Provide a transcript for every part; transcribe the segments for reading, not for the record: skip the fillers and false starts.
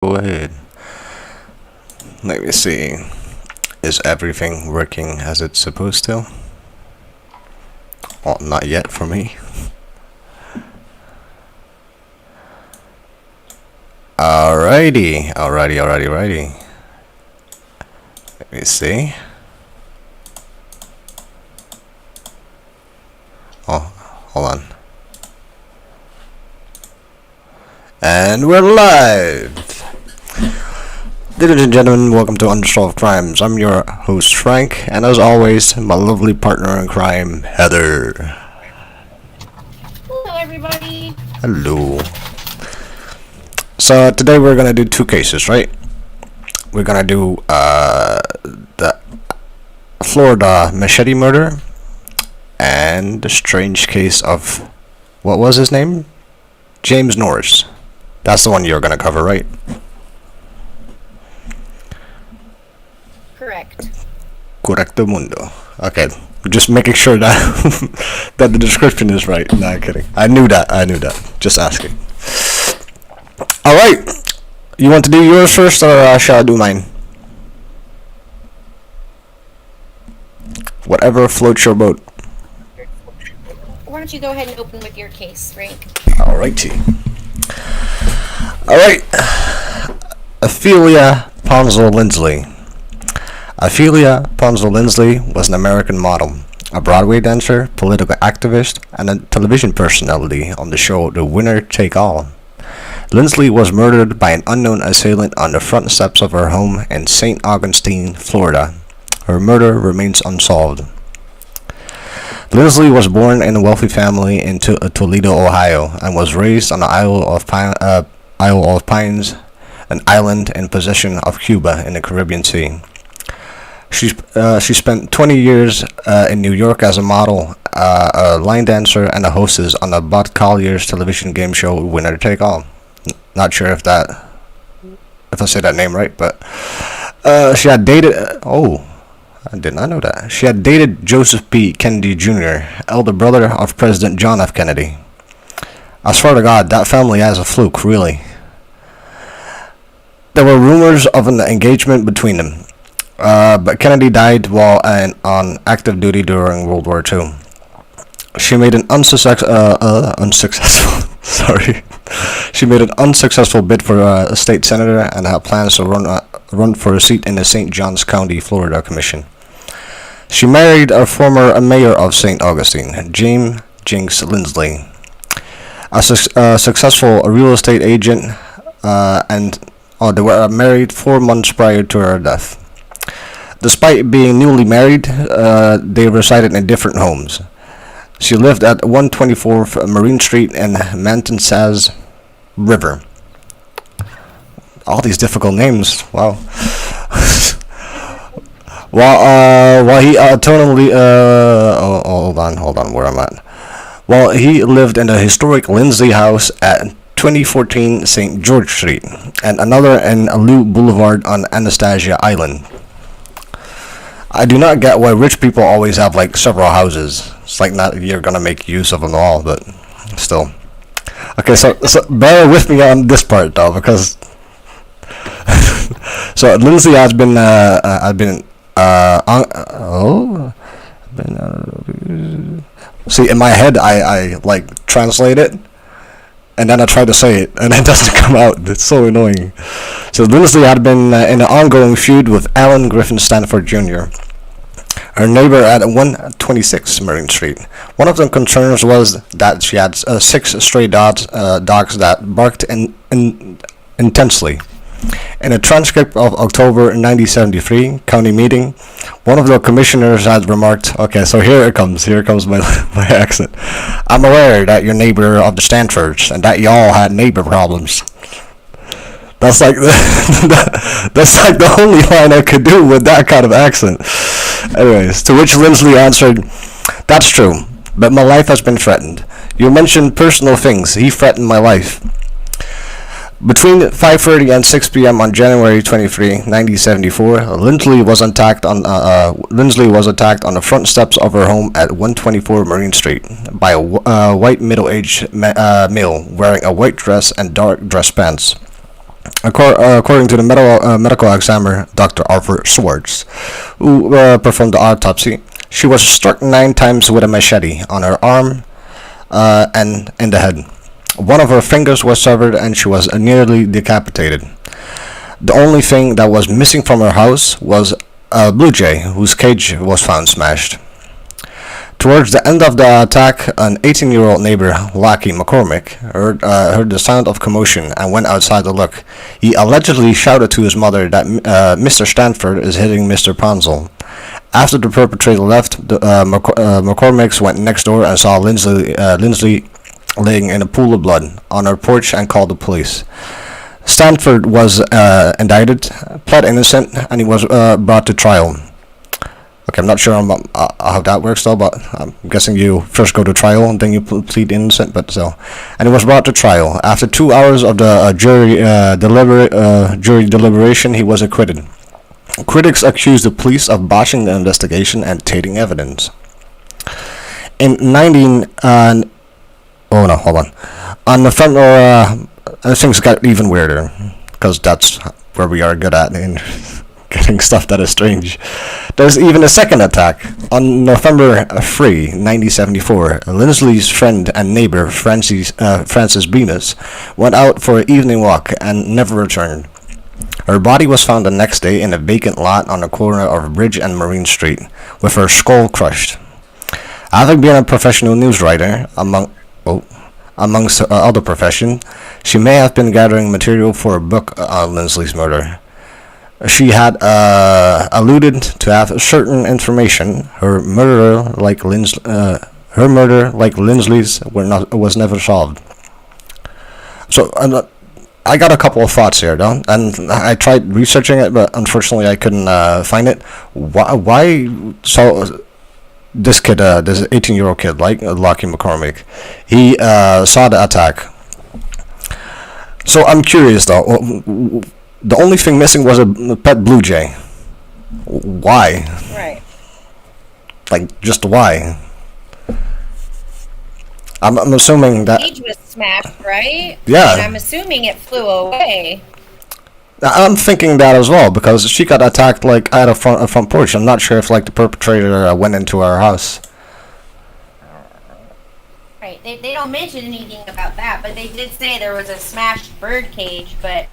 Go ahead. Let me see. Is everything working as it's supposed to? Well, not yet for me. Alrighty. Let me see. Oh, hold on. And we're live! Ladies and gentlemen, welcome to Unresolved Crimes. I'm your host, Frank, and as always, my lovely partner in crime, Heather. Hello, everybody. Hello. So, today we're gonna do two cases, right? We're gonna do, the Florida machete murder, and the strange case of, what was his name? James Norris. That's the one you're gonna cover, right? Correct. Correcto mundo. Okay, just making sure that that the description is right. Not kidding. I knew that. Just asking. All right. You want to do yours first, or shall I do mine? Whatever floats your boat. Why don't you go ahead and open with your case, Frank? Alrighty. Alright. Athalia Ponsell Lindsley. Athalia Ponsell Lindsley was an American model, a Broadway dancer, political activist, and a television personality on the show The Winner Take All. Lindsley was murdered by an unknown assailant on the front steps of her home in St. Augustine, Florida. Her murder remains unsolved. Lindsley was born in a wealthy family in Toledo, Ohio, and was raised on the Isle of Pines, an island in possession of Cuba in the Caribbean Sea. She spent 20 years in New York as a model, a line dancer, and a hostess on the Bob Collier's television game show Winner Take All. Not sure if I say that name right, but she had dated. I did not know that. She had dated Joseph P. Kennedy Jr., elder brother of President John F. Kennedy. I swear to God, that family has a fluke, really. There were rumors of an engagement between them, but Kennedy died while on active duty during World War II. She made an unsuccessful She made an unsuccessful bid for a state senator and had plans to run for a seat in the St. Johns County, Florida Commission. She married a former mayor of St. Augustine, James Jinx Lindsley, a successful real estate agent, and they were married 4 months prior to her death. Despite being newly married, they resided in different homes. She lived at 124 Marine Street in Mantansas River. All these difficult names. Wow. While he autonomously hold on, where I'm at. While he lived in the historic Lindsley house at 2014 St. George Street, and another in Lou Boulevard on Anastasia Island. I do not get why rich people always have like several houses. It's like not you're gonna make use of them all, but still. Okay, so bear with me on this part though, because so Lindsley has been see, in my head I like translate it and then I try to say it and it doesn't come out. It's so annoying. So Lindsley had been in an ongoing feud with Alan Griffin Stanford Jr., her neighbor at 126 Marine Street. One of the concerns was that she had 6 stray dogs that barked intensely. In a transcript of October 1973 county meeting, one of the commissioners had remarked, okay, so here comes my accent. I'm aware that you're neighbor of the Stanfords and that y'all had neighbor problems. That's like that's like the only line I could do with that kind of accent. Anyways, to which Lindsley answered, "That's true, but my life has been threatened. You mentioned personal things. He threatened my life." Between 5:30 and 6 p.m. on January 23, 1974, Lindsley was attacked on the front steps of her home at 124 Marine Street by a white middle-aged male wearing a white dress and dark dress pants. According to the medical examiner, Dr. Arthur Swartz, who performed the autopsy, she was struck 9 times with a machete on her arm and in the head. One of her fingers was severed and she was nearly decapitated. The only thing that was missing from her house was a blue jay whose cage was found smashed. Towards the end of the attack, an 18-year-old neighbor, Lockie McCormick, heard the sound of commotion and went outside to look. He allegedly shouted to his mother that Mr. Stanford is hitting Mr. Ponsell. After the perpetrator left, the McCormicks went next door and saw Lindsley laying in a pool of blood on her porch and called the police. Stanford was indicted, pled innocent, and he was brought to trial. Okay, I'm not sure how that works though, but I'm guessing you first go to trial and then you plead innocent, but so. And he was brought to trial. After 2 hours of the jury deliberation, he was acquitted. Critics accused the police of botching the investigation and tainting evidence. In 19... oh no, hold on. On November... things got even weirder, because that's where we are good at in getting stuff that is strange. There's even a second attack. On November 3, 1974, Lindsley's friend and neighbor Frances Bemis went out for an evening walk and never returned. Her body was found the next day in a vacant lot on the corner of Bridge and Marine Street, with her skull crushed. Having been a professional news writer, amongst other professions, she may have been gathering material for a book on Lindsley's murder. She had alluded to have certain information. Her murder, like Lindsley's, was never solved. So I got a couple of thoughts here, though, and I tried researching it, but unfortunately I couldn't find it. Why? So this kid, this 18-year-old kid, like Lockie McCormick, he saw the attack. So I'm curious, though. The only thing missing was a pet blue jay. Why? Right. Like, just why? I'm assuming that... The cage was smashed, right? Yeah. And I'm assuming it flew away. I'm thinking that as well, because she got attacked, like, at a front porch. I'm not sure if, like, the perpetrator went into our house. Right. They don't mention anything about that, but they did say there was a smashed bird cage, but...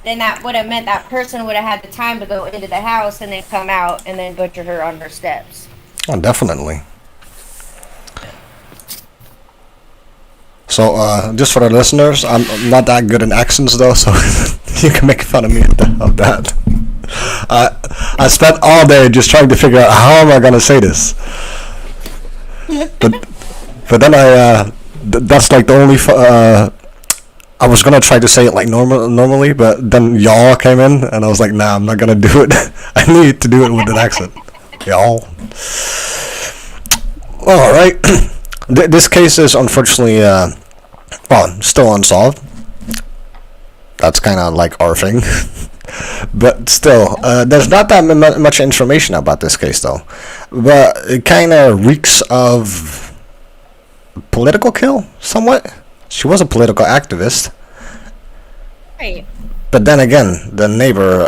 then that would have meant that person would have had the time to go into the house and then come out and then butcher her on her steps. Oh, definitely. So, just for the listeners, I'm not that good in accents, though, so you can make fun of me of that. I spent all day just trying to figure out how am I going to say this. But then that's like the only... I was gonna try to say it like normally, but then y'all came in, and I was like, nah, I'm not gonna do it. I need to do it with an accent. Y'all. Well, alright. This case is unfortunately, still unsolved. That's kind of like our thing. But still, there's not that much information about this case, though. But it kind of reeks of political kill, somewhat. She was a political activist. Right. But then again, the neighbor,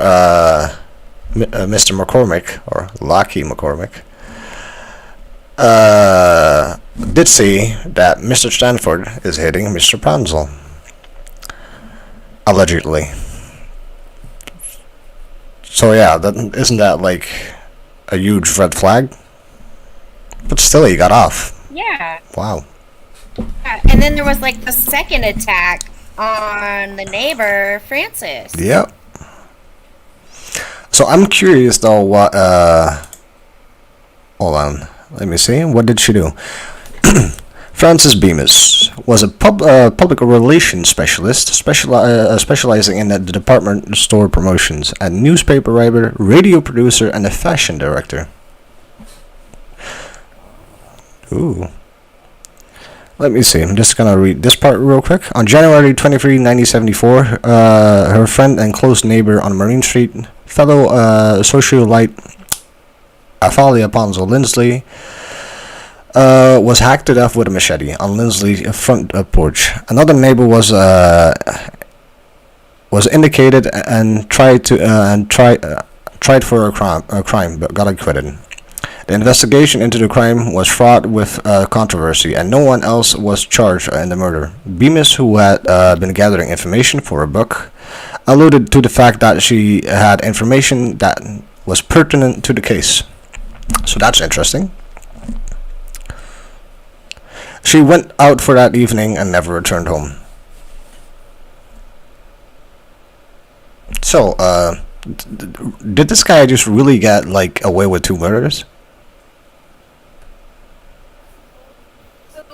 Mr. McCormick, or Lockie McCormick, did see that Mr. Stanford is hitting Mr. Ponsell. Allegedly. So yeah, isn't that like a huge red flag? But still, he got off. Yeah. Wow. And then there was like the second attack on the neighbor, Francis. Yep. So I'm curious though what hold on, let me see, what did she do? Frances Bemis was a public relations specialist specializing in the department store promotions, a newspaper writer, radio producer, and a fashion director. Ooh. Let me see, I'm just gonna read this part real quick. On January 23, 1974, her friend and close neighbor on Marine Street, fellow socialite Athalia Ponsell Lindsley, was hacked to death with a machete on Lindsley's front porch. Another neighbor was was indicated and tried for a crime, but got acquitted. The investigation into the crime was fraught with controversy, and no one else was charged in the murder. Bemis, who had been gathering information for a book, alluded to the fact that she had information that was pertinent to the case. So that's interesting. She went out for that evening and never returned home. So, did this guy just really get like away with 2 murders? So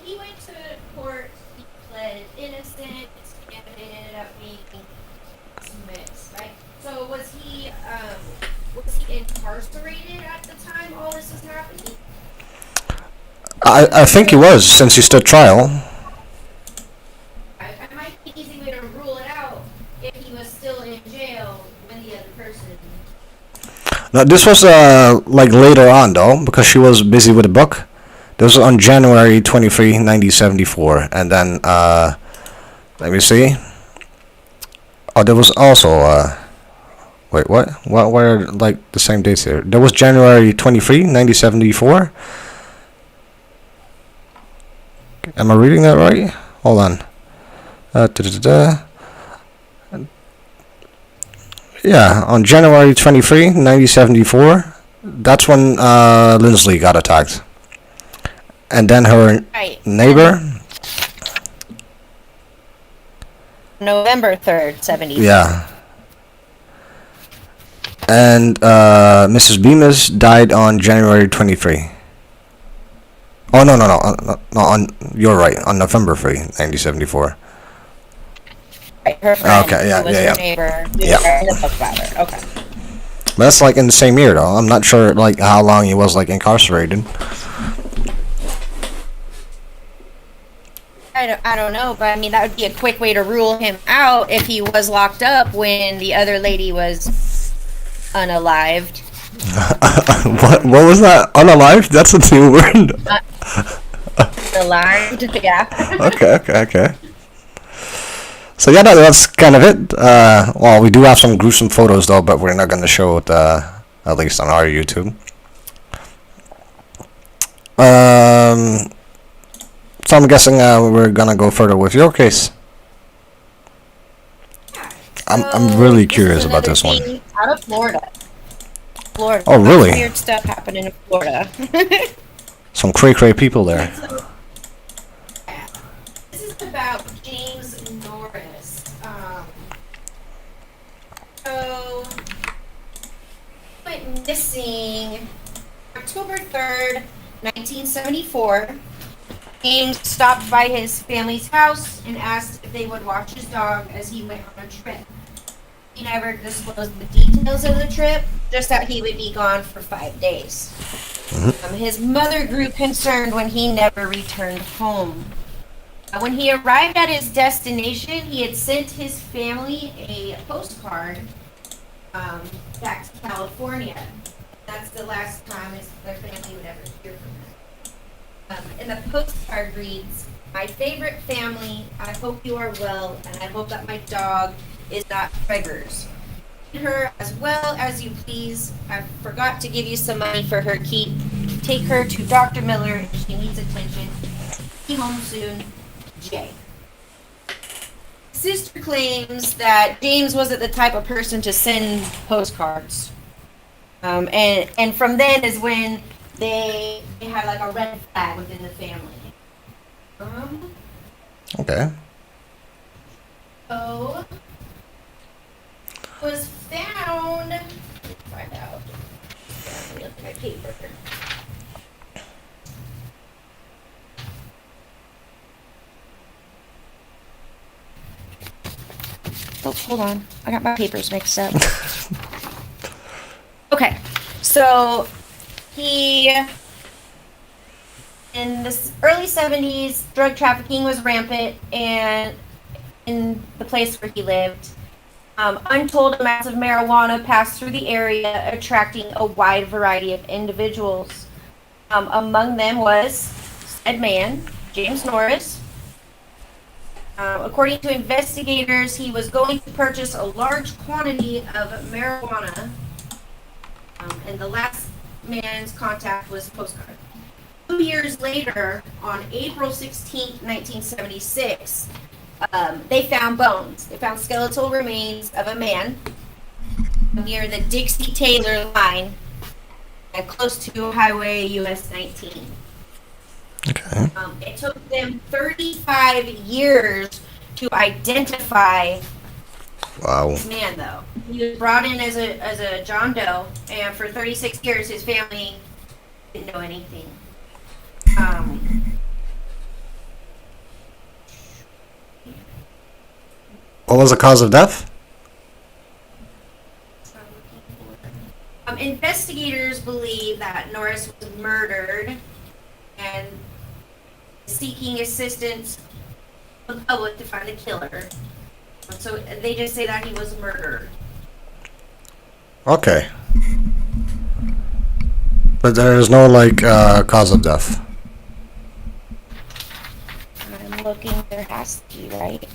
he went to court. He pled innocent, and it ended up being dismissed, right? So was he incarcerated at the time all this was happening? I think he was, since he stood trial. It might be an easy way to rule it out if he was still in jail when the other person. Now this was like later on though, because she was busy with a book. This was on January 23, 1974, and then let me see. Oh, there was also wait, what? Why are like the same dates here? There was January 23, 1974. Am I reading that right? Hold on. Yeah, on January 23, 1974, that's when Lindsley got attacked. And then her neighbor... November 3rd, 74. Yeah. And Mrs. Bemis died on January 23. Oh, no, you're right, on November 3, 1974. Right, her friend, okay, yeah, who was her neighbor, in the book about her. Okay. But that's like in the same year, though. I'm not sure like how long he was like incarcerated. I don't know, but I mean that would be a quick way to rule him out if he was locked up when the other lady was unalived. What was that? Unalived? That's a new word. Unalived, yeah. Okay. So yeah, that's kind of it. Well, we do have some gruesome photos though, but we're not going to show it at least on our YouTube. So I'm guessing we're gonna go further with your case. I'm really curious about this one. Out of Florida. Oh, really? Weird stuff happening in Florida. Some cray people there. This is about James Norris. So he went missing October 3rd, 1974. James stopped by his family's house and asked if they would watch his dog as he went on a trip. He never disclosed the details of the trip, just that he would be gone for 5 days. His mother grew concerned when he never returned home. When he arrived at his destination, he had sent his family a postcard back to California. That's the last time their family would ever hear from him. And the postcard reads, "My favorite family, I hope you are well, and I hope that my dog is not triggers. Feed her as well as you please. I forgot to give you some money for her keep. Take her to Dr. Miller if she needs attention. Be home soon, Jay." Sister claims that James wasn't the type of person to send postcards. And from then is when they had like a red flag within the family. Okay. So was found. Let me find out. Let me look at my paper. Oh, hold on. I got my papers mixed up. Okay, so he, in the early 70s, drug trafficking was rampant and in the place where he lived. Untold amounts of marijuana passed through the area, attracting a wide variety of individuals. Among them was said man, James Norris. According to investigators, he was going to purchase a large quantity of marijuana, and the last man's contact was a postcard. 2 years later, on April 16th, 1976, they found bones. They found skeletal remains of a man near the Dixie-Taylor line and close to Highway US 19. Okay. It took them 35 years to identify this man, though. He was brought in as a John Doe, and for 36 years, his family didn't know anything. What was the cause of death? Investigators believe that Norris was murdered and seeking assistance from the public to find the killer. So they just say that he was murdered. Okay. But there is no, cause of death. I'm looking, there has to be, right?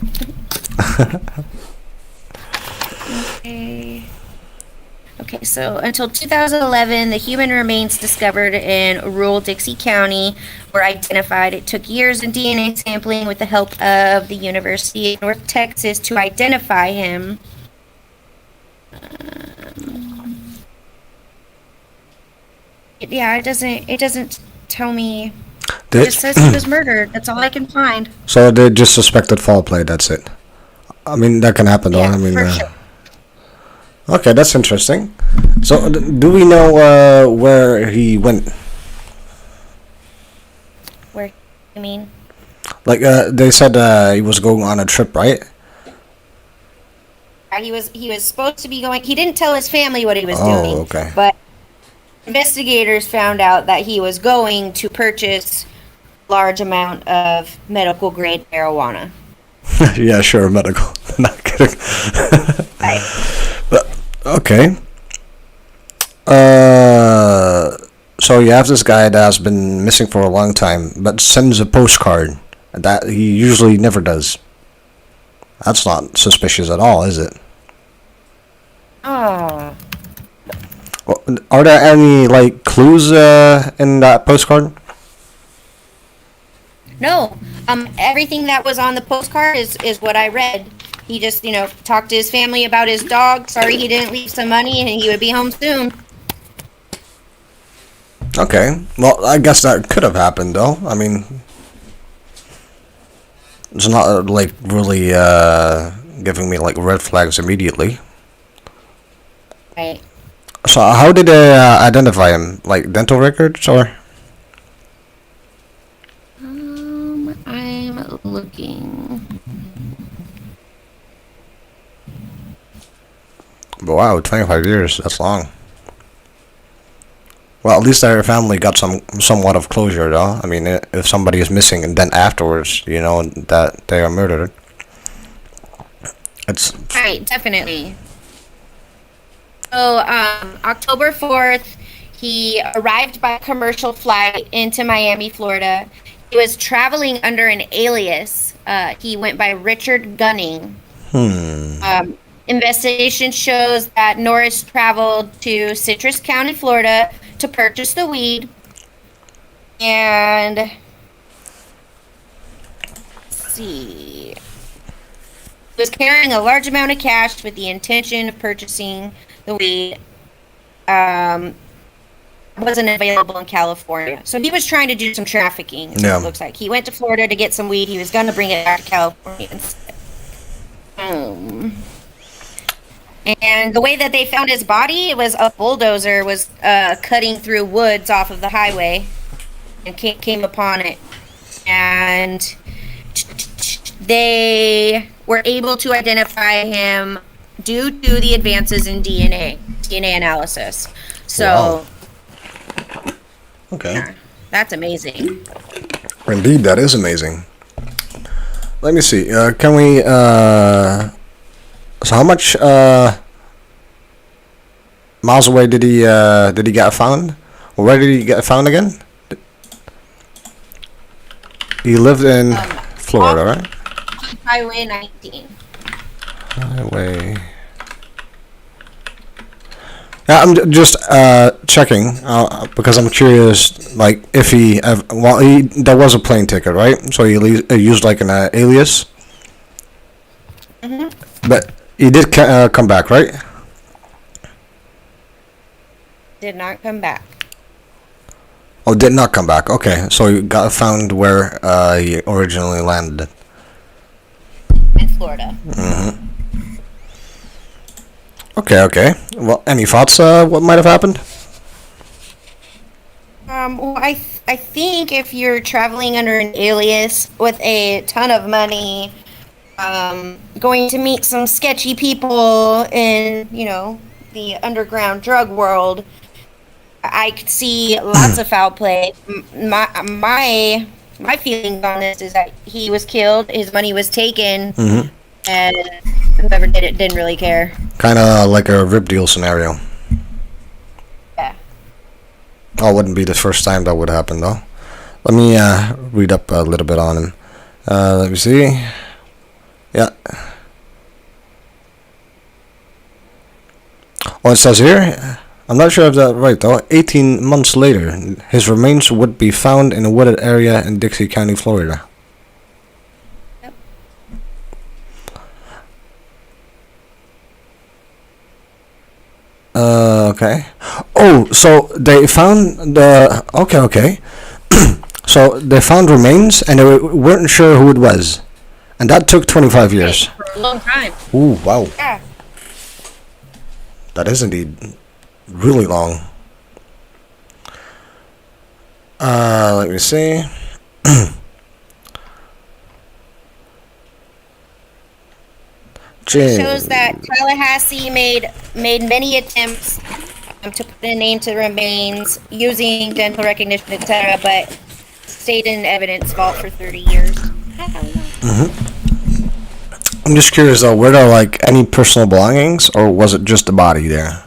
Okay, so until 2011, the human remains discovered in rural Dixie County were identified. It took years of DNA sampling with the help of the University of North Texas to identify him. It doesn't tell me. It just says he was murdered. That's all I can find. So they just suspected foul play, that's it. I mean, that can happen, though. Yeah, I mean, for sure. Okay, that's interesting. So, do we know where he went? Where you mean? They said he was going on a trip, right? He was supposed to be going. He didn't tell his family what he was Oh, doing. okay. But investigators found out that he was going to purchase a large amount of medical grade marijuana. Yeah, sure, medical. Not kidding. Right. But okay. So you have this guy that's been missing for a long time, but sends a postcard that he usually never does. That's not suspicious at all, is it? Oh. Well, are there any clues in that postcard? No. Everything that was on the postcard is what I read. He just, talked to his family about his dog. Sorry he didn't leave some money and he would be home soon. Okay. Well, I guess that could have happened, though. I mean, it's not really giving me red flags immediately. Right. So how did they identify him? Dental records or? I'm looking. But wow, 25 years, that's long. Well, at least their family got somewhat of closure, though. I mean, if somebody is missing and then afterwards, that they are murdered, it's... Right, definitely. So, October 4th, he arrived by commercial flight into Miami, Florida. He was traveling under an alias. He went by Richard Gunning. Investigation shows that Norris traveled to Citrus County, Florida, to purchase the weed. And let's see. He was carrying a large amount of cash with the intention of purchasing the weed. Wasn't available in California. So he was trying to do some trafficking, is what it looks like. He went to Florida to get some weed. He was going to bring it back to California instead. And the way that they found his body, it was a bulldozer was cutting through woods off of the highway and came upon it. And they were able to identify him due to the advances in DNA analysis. So, wow. Okay. Yeah, that's amazing. Indeed, that is amazing. Let me see. Can we... So how much miles away did he get found? Or where did he get found again? He lived in Florida, right? on Highway 19. Highway. Yeah, I'm just checking because I'm curious. Like, if there was a plane ticket, right? So he used like an alias. But he did come back, right? Did not come back. Oh, did not come back. Okay, so he got found where he originally landed. In Florida. Okay. Well, any thoughts what might have happened? Well, I think if you're traveling under an alias with a ton of money, going to meet some sketchy people in, the underground drug world, I could see lots of foul play. My feelings on this is that he was killed, his money was taken, and whoever did it didn't really care. Kind of like a rip deal scenario. Yeah. Oh, wouldn't be the first time that would happen, though. Let me read up a little bit on him. Let me see. Yeah. Oh, it says here, I'm not sure if that's right, though. 18 months later, his remains would be found in a wooded area in Dixie County, Florida. Yep. Okay. Oh, so they found the... Okay. So they found remains, and they weren't sure who it was. And that took 25 years. For a long time. Ooh, wow. Yeah. That is indeed really long. Let me see. It shows that Tallahassee made many attempts to put a name to the remains using dental recognition, etc., but stayed in evidence vault for 30 years. I don't know. I'm just curious though, were there like any personal belongings, or was it just the body there?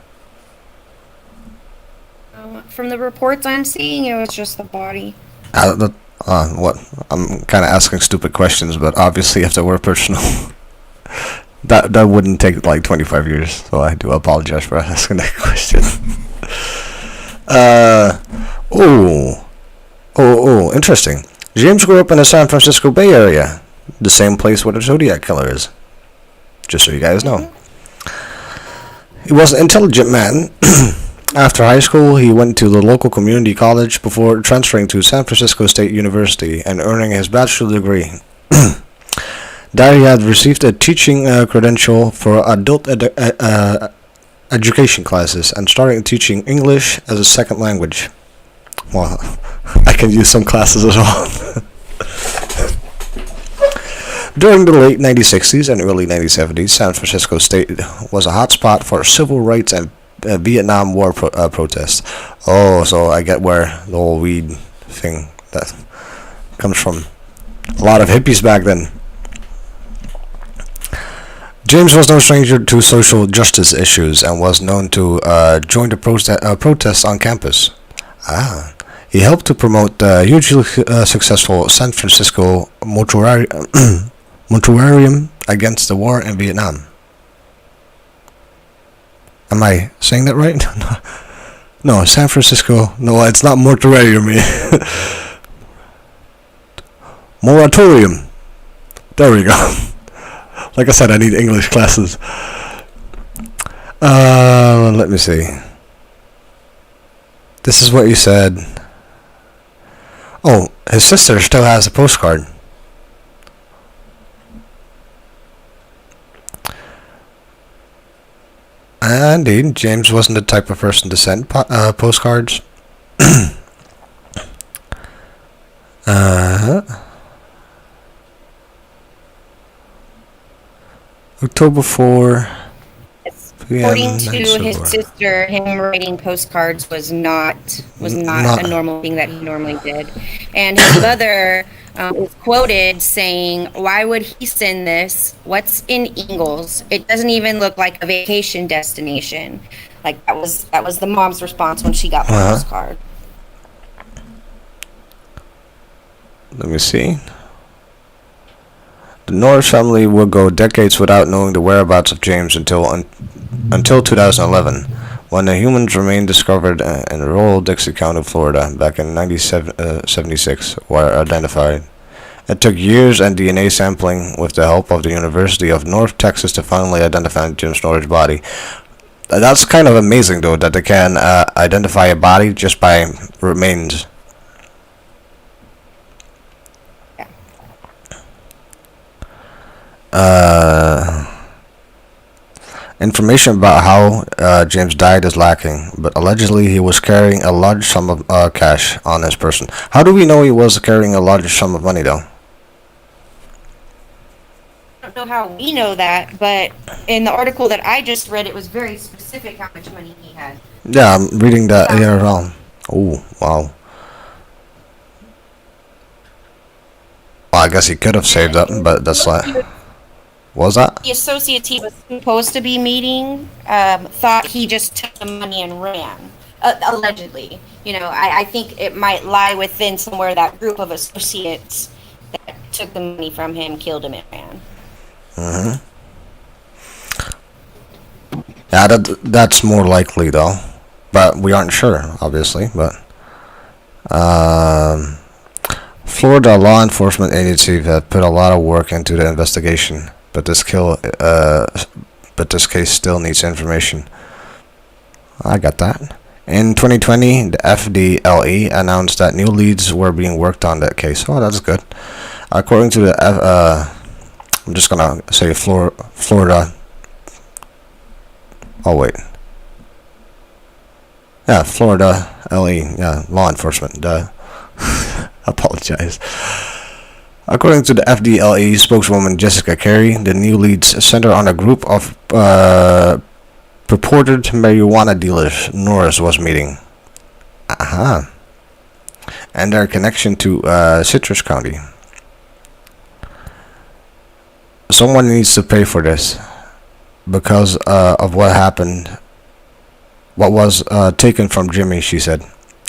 From the reports I'm seeing, it was just the body. What? I'm kind of asking stupid questions, but obviously if there were personal, that wouldn't take like 25 years. So I do apologize for asking that question. Interesting. James grew up in the San Francisco Bay Area, the same place where the Zodiac Killer is. Just so you guys know. He was an intelligent man. After high school, he went to the local community college before transferring to San Francisco State University and earning his bachelor's degree. There he had received a teaching credential for adult education classes and started teaching English as a second language. Well, I can use some classes as well. During the late 1960s and early 1970s, San Francisco State was a hotspot for civil rights and Vietnam War protests. Oh, so I get where the whole weed thing that comes from. A lot of hippies back then. James was no stranger to social justice issues and was known to join the protests on campus. He helped to the hugely successful San Francisco mortuarium against the war in Vietnam. Am I saying that right? No, San Francisco. No, it's not mortuarium. Moratorium. There we go. Like I said, I need English classes. Let me see. This is what you said. Oh, his sister still has a postcard. Indeed, James wasn't the type of person to send postcards. October 4. According to his sister, him writing postcards was not a normal thing that he normally did. And his mother is quoted saying, "Why would he send this? What's in Ingalls? It doesn't even look like a vacation destination." Like that was the mom's response when she got the postcard. Let me see. The Norris family would go decades without knowing the whereabouts of James until 2011, when the human's remains discovered in rural Dixie County, Florida, back in 1976, were identified. It took years and DNA sampling with the help of the University of North Texas to finally identify James Norris' body. That's kind of amazing, though, that they can identify a body just by remains. Information about how James died is lacking, but allegedly he was carrying a large sum of cash on his person. How do we know he was carrying a large sum of money, though? I don't know how we know that, but in the article that I just read, it was very specific how much money he had. Yeah, I'm reading that here as well. Oh, wow. Well, I guess he could have saved up, but that's like... What was that? The associates he was supposed to be meeting thought he just took the money and ran, allegedly. You know, I think it might lie within somewhere that group of associates that took the money from him, killed him, and ran. Mm-hmm. Yeah, that's more likely, though. But we aren't sure, obviously. But Florida law enforcement agencies have put a lot of work into the investigation. But this case still needs information. I got that. In 2020, the FDLE announced that new leads were being worked on that case. Oh, that's good. According to the I'm just gonna say Florida. Oh wait. Yeah, Florida LE. Yeah, law enforcement. Apologize. According to the FDLE spokeswoman Jessica Carey, the new leads center on a group of purported marijuana dealers Norris was meeting. And their connection to Citrus County. Someone needs to pay for this because of what happened. What was taken from Jimmy, she said.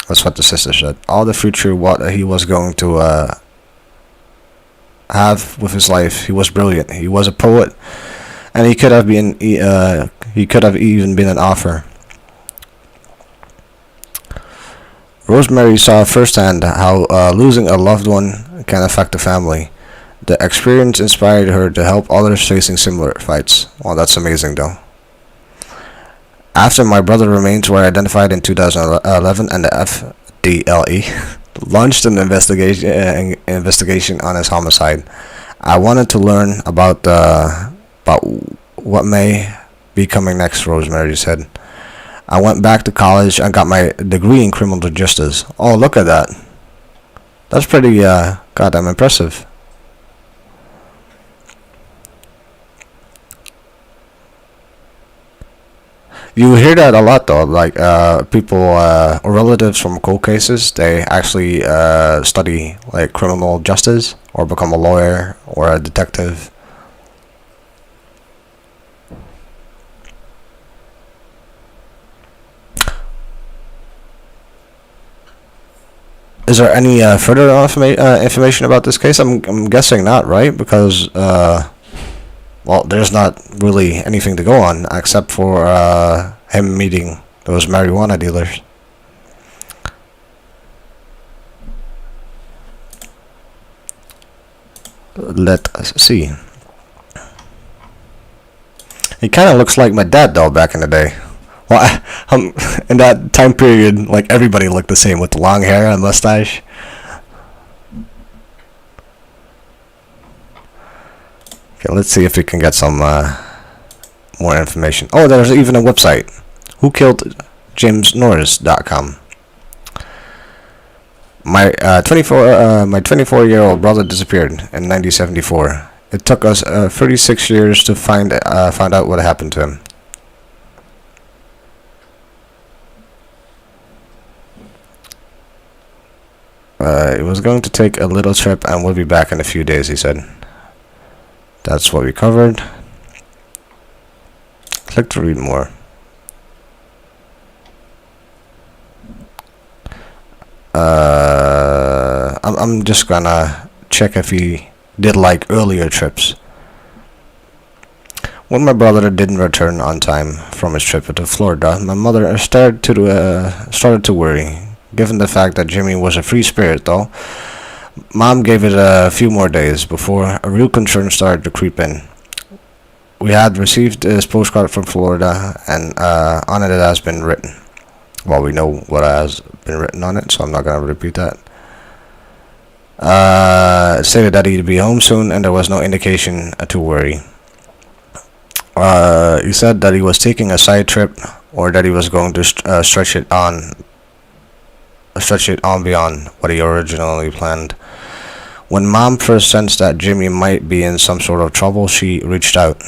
That's what the sister said. All the future, what he was going to have with his life. He was brilliant. He was a poet, and he could have been. He could have even been an author. Rosemary saw firsthand how losing a loved one can affect a family. The experience inspired her to help others facing similar fights. Well, that's amazing, though. After my brother's remains were identified in 2011, and the FDLE launched an investigation on his homicide, I wanted to learn about what may be coming next, Rosemary said. I went back to college and got my degree in criminal justice. Oh, look at that. That's pretty goddamn impressive. You hear that a lot, though, like people or relatives from cold cases, they actually study like criminal justice or become a lawyer or a detective. Is there any further information about this case? I'm guessing not, right? Because well, there's not really anything to go on except for him meeting those marijuana dealers. Let's see. He kind of looks like my dad, though, back in the day. Well, in that time period, like, everybody looked the same with the long hair and mustache. Okay, let's see if we can get some more information. Oh, there's even a website. WhoKilledJamesNorris.com. My 24-year-old brother disappeared in 1974. It took us 36 years to find out what happened to him. It was going to take a little trip and we'll be back in a few days, he said. That's what we covered. Click to read more. I'm just gonna check if he did like earlier trips. When my brother didn't return on time from his trip to Florida, my mother started to worry. Given the fact that Jimmy was a free spirit, though, Mom gave it a few more days before a real concern started to creep in. We had received this postcard from Florida, and on it has been written. Well, we know what has been written on it, so I'm not going to repeat that. It stated that he'd be home soon, and there was no indication to worry. He said that he was taking a side trip, or that he was going to stretch it on beyond what he originally planned. When Mom first sensed that Jimmy might be in some sort of trouble, she reached out,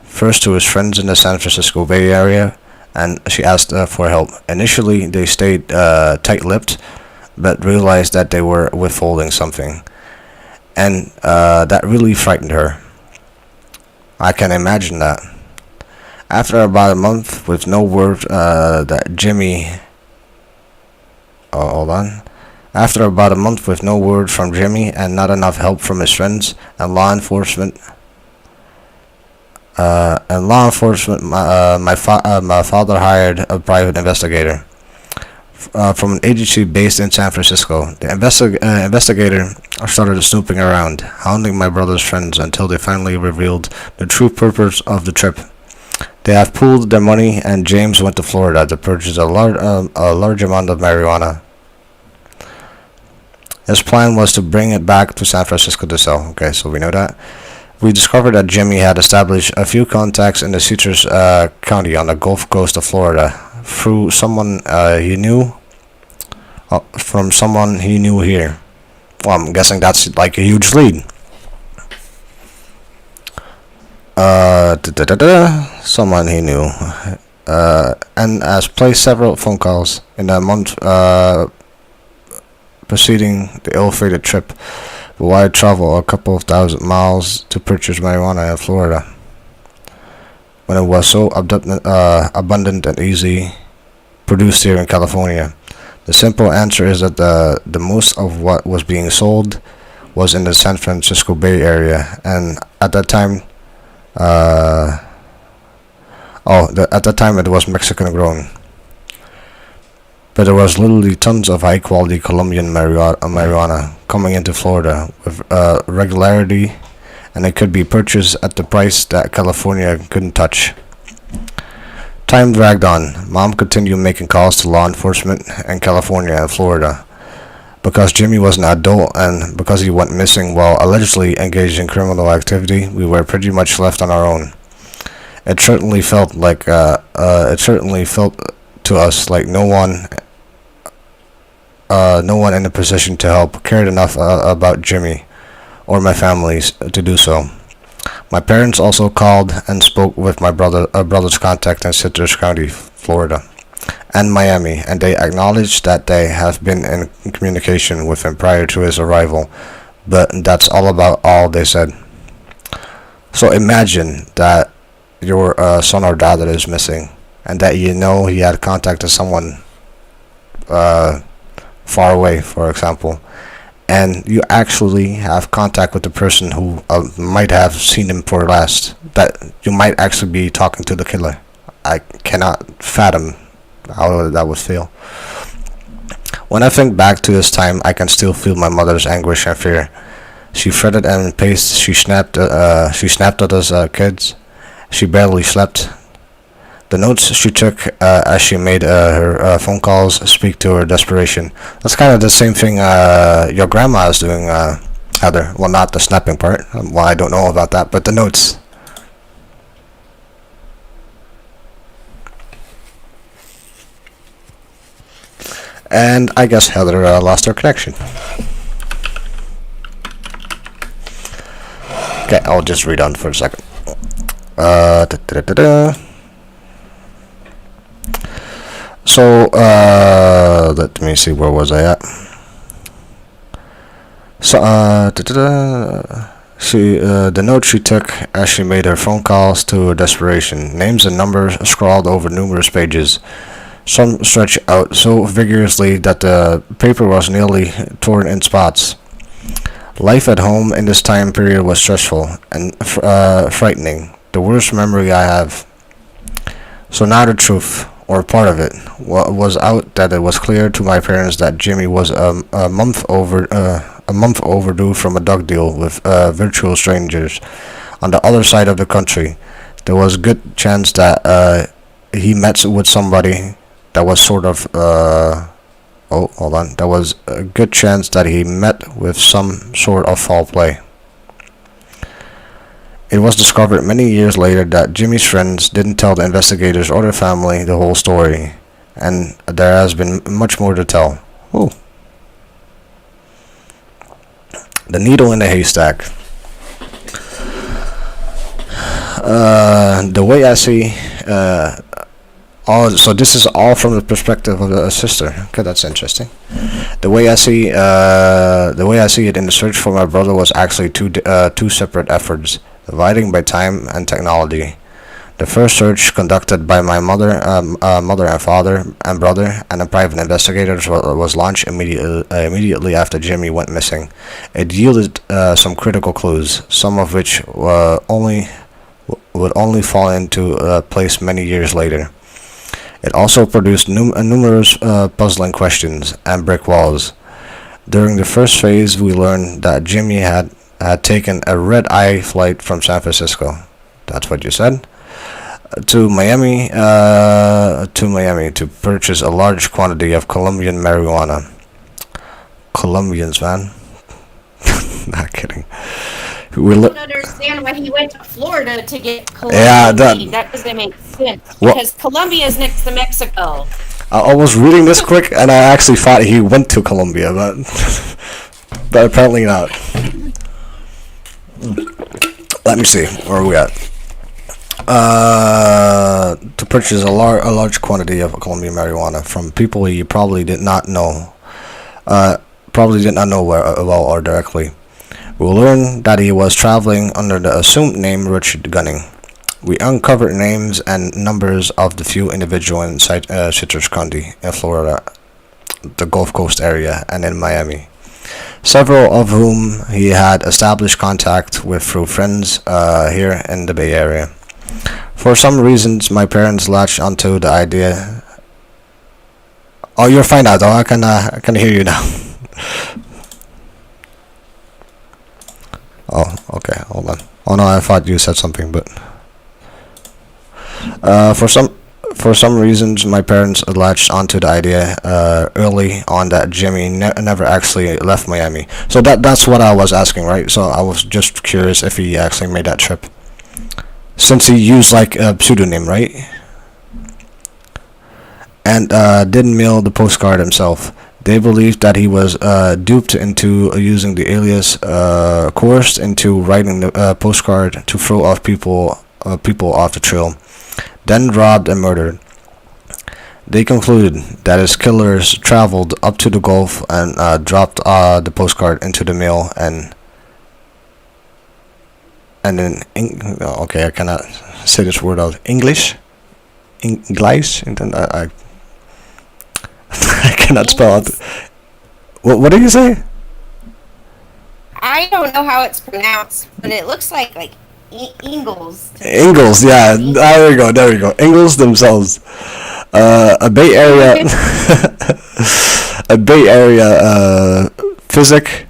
first to his friends in the San Francisco Bay Area, and she asked for help. Initially, they stayed tight-lipped, but realized that they were withholding something, and that really frightened her. I can imagine that. After about a month with no word that Jimmy... After about a month with no word from Jimmy and not enough help from his friends and law enforcement, my father hired a private investigator from an agency based in San Francisco. The investigator started snooping around, hounding my brother's friends until they finally revealed the true purpose of the trip. They have pooled their money, and James went to Florida to purchase a large amount of marijuana. His plan was to bring it back to San Francisco to sell. Okay, so we know that. We discovered that Jimmy had established a few contacts in the Citrus County on the Gulf Coast of Florida through someone he knew, from someone he knew here. Well, I'm guessing that's like a huge lead. Someone he knew, and has placed several phone calls in the month preceding the ill-fated trip. Why travel a couple of thousand miles to purchase marijuana in Florida when it was so abundant and easy produced here in California? The simple answer is that the most of what was being sold was in the San Francisco Bay Area, and at that time it was Mexican grown. But there was literally tons of high quality Colombian marijuana coming into Florida with regularity, and it could be purchased at the price that California couldn't touch. Time dragged on. Mom continued making calls to law enforcement in California and Florida. Because Jimmy was an adult and because he went missing while allegedly engaged in criminal activity, we were pretty much left on our own. It certainly felt to us like no one in a position to help cared enough about Jimmy or my families to do so. My parents also called and spoke with my brother's contact in Citrus County, Florida, and Miami, and they acknowledged that they have been in communication with him prior to his arrival, but that's all they said. So imagine that your son or daughter is missing, and that you know he had contacted someone far away, for example, and you actually have contact with the person who might have seen him for last, that you might actually be talking to the killer. I cannot fathom how that would feel. When I think back to this time, I can still feel my mother's anguish and fear. She fretted and paced. She snapped at us kids. She barely slept. The notes she took as she made her phone calls speak to her desperation. That's kind of the same thing your grandma is doing, Heather. Well, not the snapping part. Well, I don't know about that, but the notes. And I guess Heather lost her connection. Okay, I'll just read on for a second. So, let me see, where was I at? So, the note she took as she made her phone calls to her desperation. Names and numbers scrawled over numerous pages. Some stretched out so vigorously that the paper was nearly torn in spots. Life at home in this time period was stressful and frightening. The worst memory I have. So now the truth, or part of it, was out that it was clear to my parents that Jimmy was a month overdue from a drug deal with virtual strangers on the other side of the country. There was a good chance that he met with somebody that was sort of There was a good chance that he met with some sort of foul play. It was discovered many years later that Jimmy's friends didn't tell the investigators or their family the whole story, and there has been much more to tell. Ooh. The needle in the haystack. The way I see, so this is all from the perspective of the sister. Okay, that's interesting. The way I see it in the search for my brother was actually two separate efforts, dividing by time and technology. The first search, conducted by my mother and father and brother, and a private investigator, was launched immediately after Jimmy went missing. It yielded some critical clues, some of which would only fall into place many years later. It also produced numerous puzzling questions and brick walls. During the first phase, we learned that Jimmy had taken a red-eye flight from San Francisco. That's what you said. To Miami to purchase a large quantity of Colombian marijuana. Colombians, man. Not kidding. I don't understand why he went to Florida to get Colombian weed. That doesn't make sense. Because Colombia is next to Mexico. I was reading this quick, and I actually thought he went to Colombia, but but apparently not. Let me see. Where are we at? To purchase a large quantity of Colombian marijuana from people he probably did not know. Well or directly. We learned that he was traveling under the assumed name Richard Gunning. We uncovered names and numbers of the few individuals in Citrus County in Florida, the Gulf Coast area, and in Miami, several of whom he had established contact with through friends here in the Bay Area. For some reasons, my parents latched onto the idea. Oh, you're fine now, though. I can hear you now. Oh, okay, hold on. Oh no, I thought you said something, but for some reasons, my parents latched onto the idea early on that Jimmy never actually left Miami. So that's what I was asking, right? So I was just curious if he actually made that trip, since he used like a pseudonym, right? And didn't mail the postcard himself. They believed that he was duped into using the alias, coerced into writing the postcard to throw off people off the trail, then robbed and murdered. They concluded that his killers traveled up to the Gulf and dropped the postcard into the mail and then okay, I cannot say this word out. English, and then I I cannot spell it. What did you say? I don't know how it's pronounced, but it looks like Ingles. Ingles, yeah. There we go. Ingles themselves. A Bay Area, a Bay Area physic.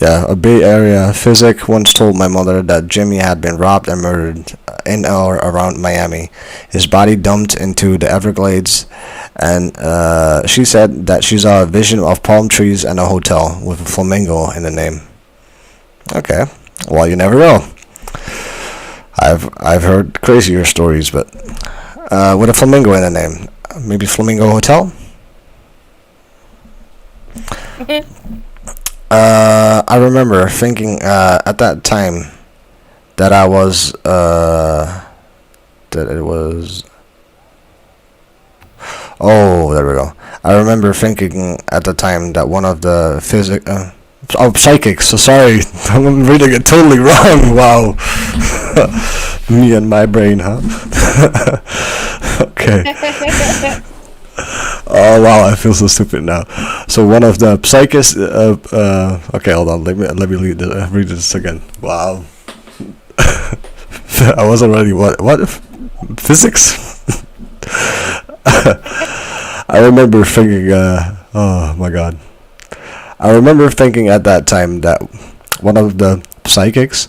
Yeah, a Bay Area physic once told my mother that Jimmy had been robbed and murdered in or around Miami, his body dumped into the Everglades, and she said that she saw a vision of palm trees and a hotel with a flamingo in the name. Okay, well, you never know. I've heard crazier stories, but with a flamingo in the name, maybe Flamingo Hotel. I remember thinking at that time that I was that it was. Oh, there we go. I remember thinking at the time that one of the psychics. So sorry, I'm reading it totally wrong. Wow, me and my brain, huh? Okay. Oh wow, I feel so stupid now. So one of the psychists. Okay, hold on. Let me read this again. Wow. I wasn't ready. What? Physics? I remember thinking. Oh my god. I remember thinking at that time that one of the psychics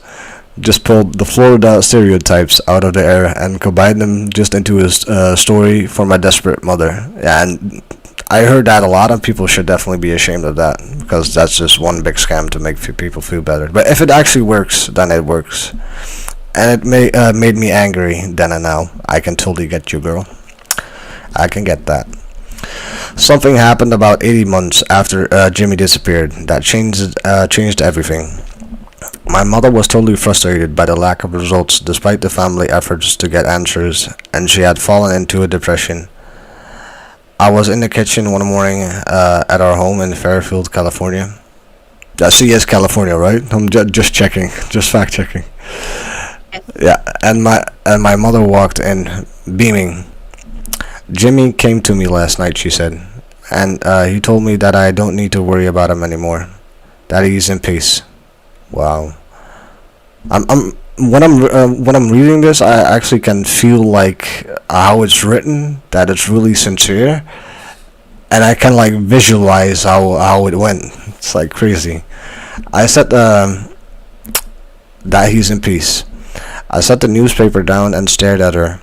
just pulled the Florida stereotypes out of the air and combined them just into a story for my desperate mother. Yeah, and I heard that a lot of people should definitely be ashamed of that, because that's just one big scam to make people feel better. But if it actually works, then it works. And it made me angry then and now. I can totally get you, girl. I can get that. Something happened about 80 months after Jimmy disappeared that changed everything. My mother was totally frustrated by the lack of results despite the family efforts to get answers, and she had fallen into a depression. I was in the kitchen one morning at our home in Fairfield, California. See, yes, California, right? I'm just checking, just fact checking. Yeah, and my mother walked in, beaming. Jimmy came to me last night, she said, and he told me that I don't need to worry about him anymore, that he's in peace. Wow. When I'm reading this, I actually can feel like how it's written, that it's really sincere, and I can like visualize how it went. It's like crazy. I said that he's in peace. I set the newspaper down and stared at her.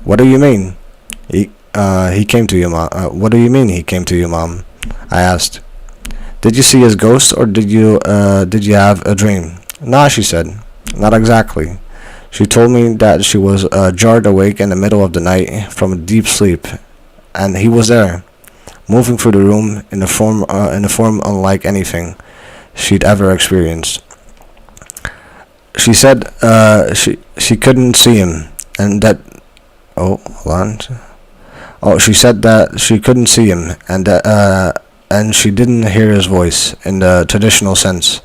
What do you mean? He came to you, Mom. What do you mean he came to you, Mom? I asked. Did you see his ghost, or did you have a dream? Nah, she said. Not exactly. She told me that she was jarred awake in the middle of the night from a deep sleep, and he was there, moving through the room in a form unlike anything she'd ever experienced. She said she couldn't see him, and that. Oh, hold on. Oh, she said that she couldn't see him, and she didn't hear his voice in the traditional sense,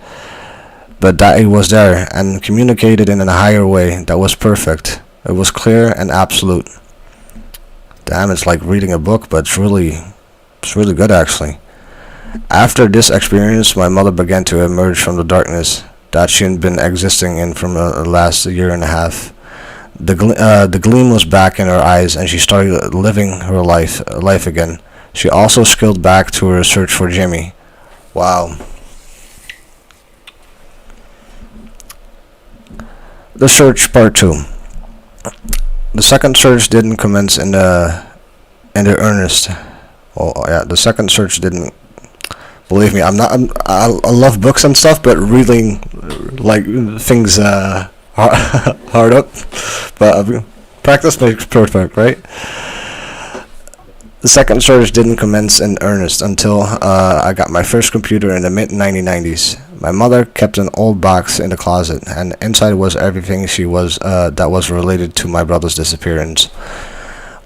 but that he was there and communicated in a higher way that was perfect. It was clear and absolute. Damn, it's like reading a book, but it's really good actually. After this experience, my mother began to emerge from the darkness that she had been existing in from the last year and a half. The gleam was back in her eyes, and she started living her life again. She also scaled back to her search for Jimmy. Wow. The search part 2. The second search didn't commence in the earnest. Oh yeah, the second search didn't. Believe me, I love books and stuff, but reading like things hard up. But practice makes perfect, right? The second search didn't commence in earnest until I got my first computer in the mid-1990s. My mother kept an old box in the closet, and inside was everything that was related to my brother's disappearance.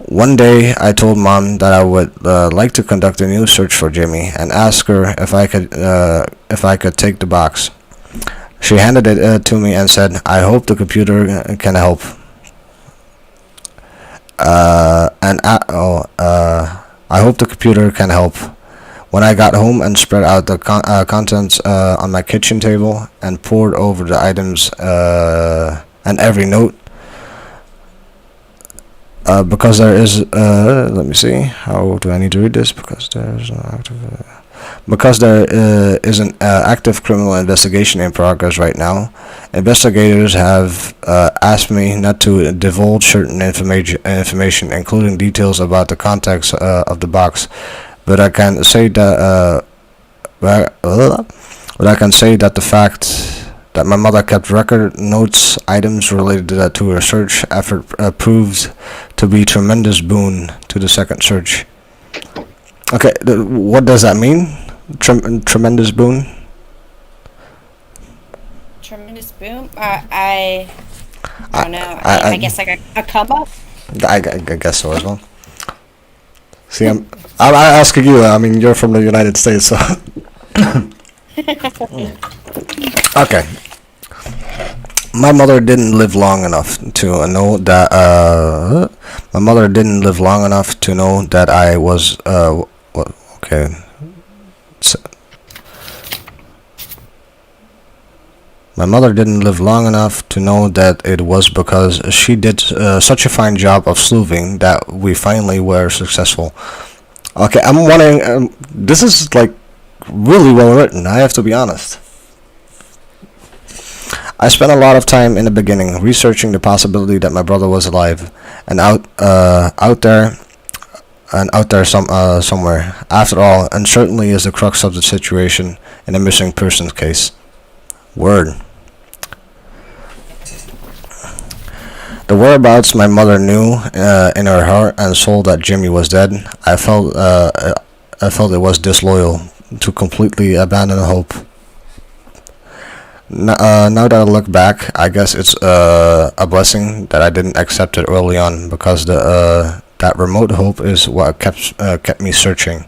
One day, I told Mom that I would like to conduct a new search for Jimmy, and asked her if I could take the box. She handed it to me and said, "I hope the computer can help." I hope the computer can help. When I got home and spread out the contents on my kitchen table and pored over the items and every note, because there is, let me see, how do I need to read this? Because there's no active, because there is an active criminal investigation in progress right now. Investigators have asked me not to divulge certain information, including details about the contents of the box. But I can say that the fact that my mother kept record notes, items related to her search effort, proved to be tremendous boon to the second search. Okay, what does that mean? Tremendous boon? Tremendous boom? I don't know. I guess like a come up? I guess so as well. See, I'm asking you. I mean, you're from the United States, so. Okay. My mother didn't live long enough to know that. My mother didn't live long enough to know that I was. What? Okay. So, my mother didn't live long enough to know that it was because she did such a fine job of sleuthing that we finally were successful. Okay, I'm wondering. This is like really well written. I have to be honest. I spent a lot of time in the beginning researching the possibility that my brother was alive and out there somewhere. After all, uncertainty is the crux of the situation in a missing persons case. Word. The whereabouts my mother knew in her heart and soul that Jimmy was dead. I felt it was disloyal to completely abandon hope. Now that I look back, I guess it's a blessing that I didn't accept it early on, because that remote hope is what kept me searching.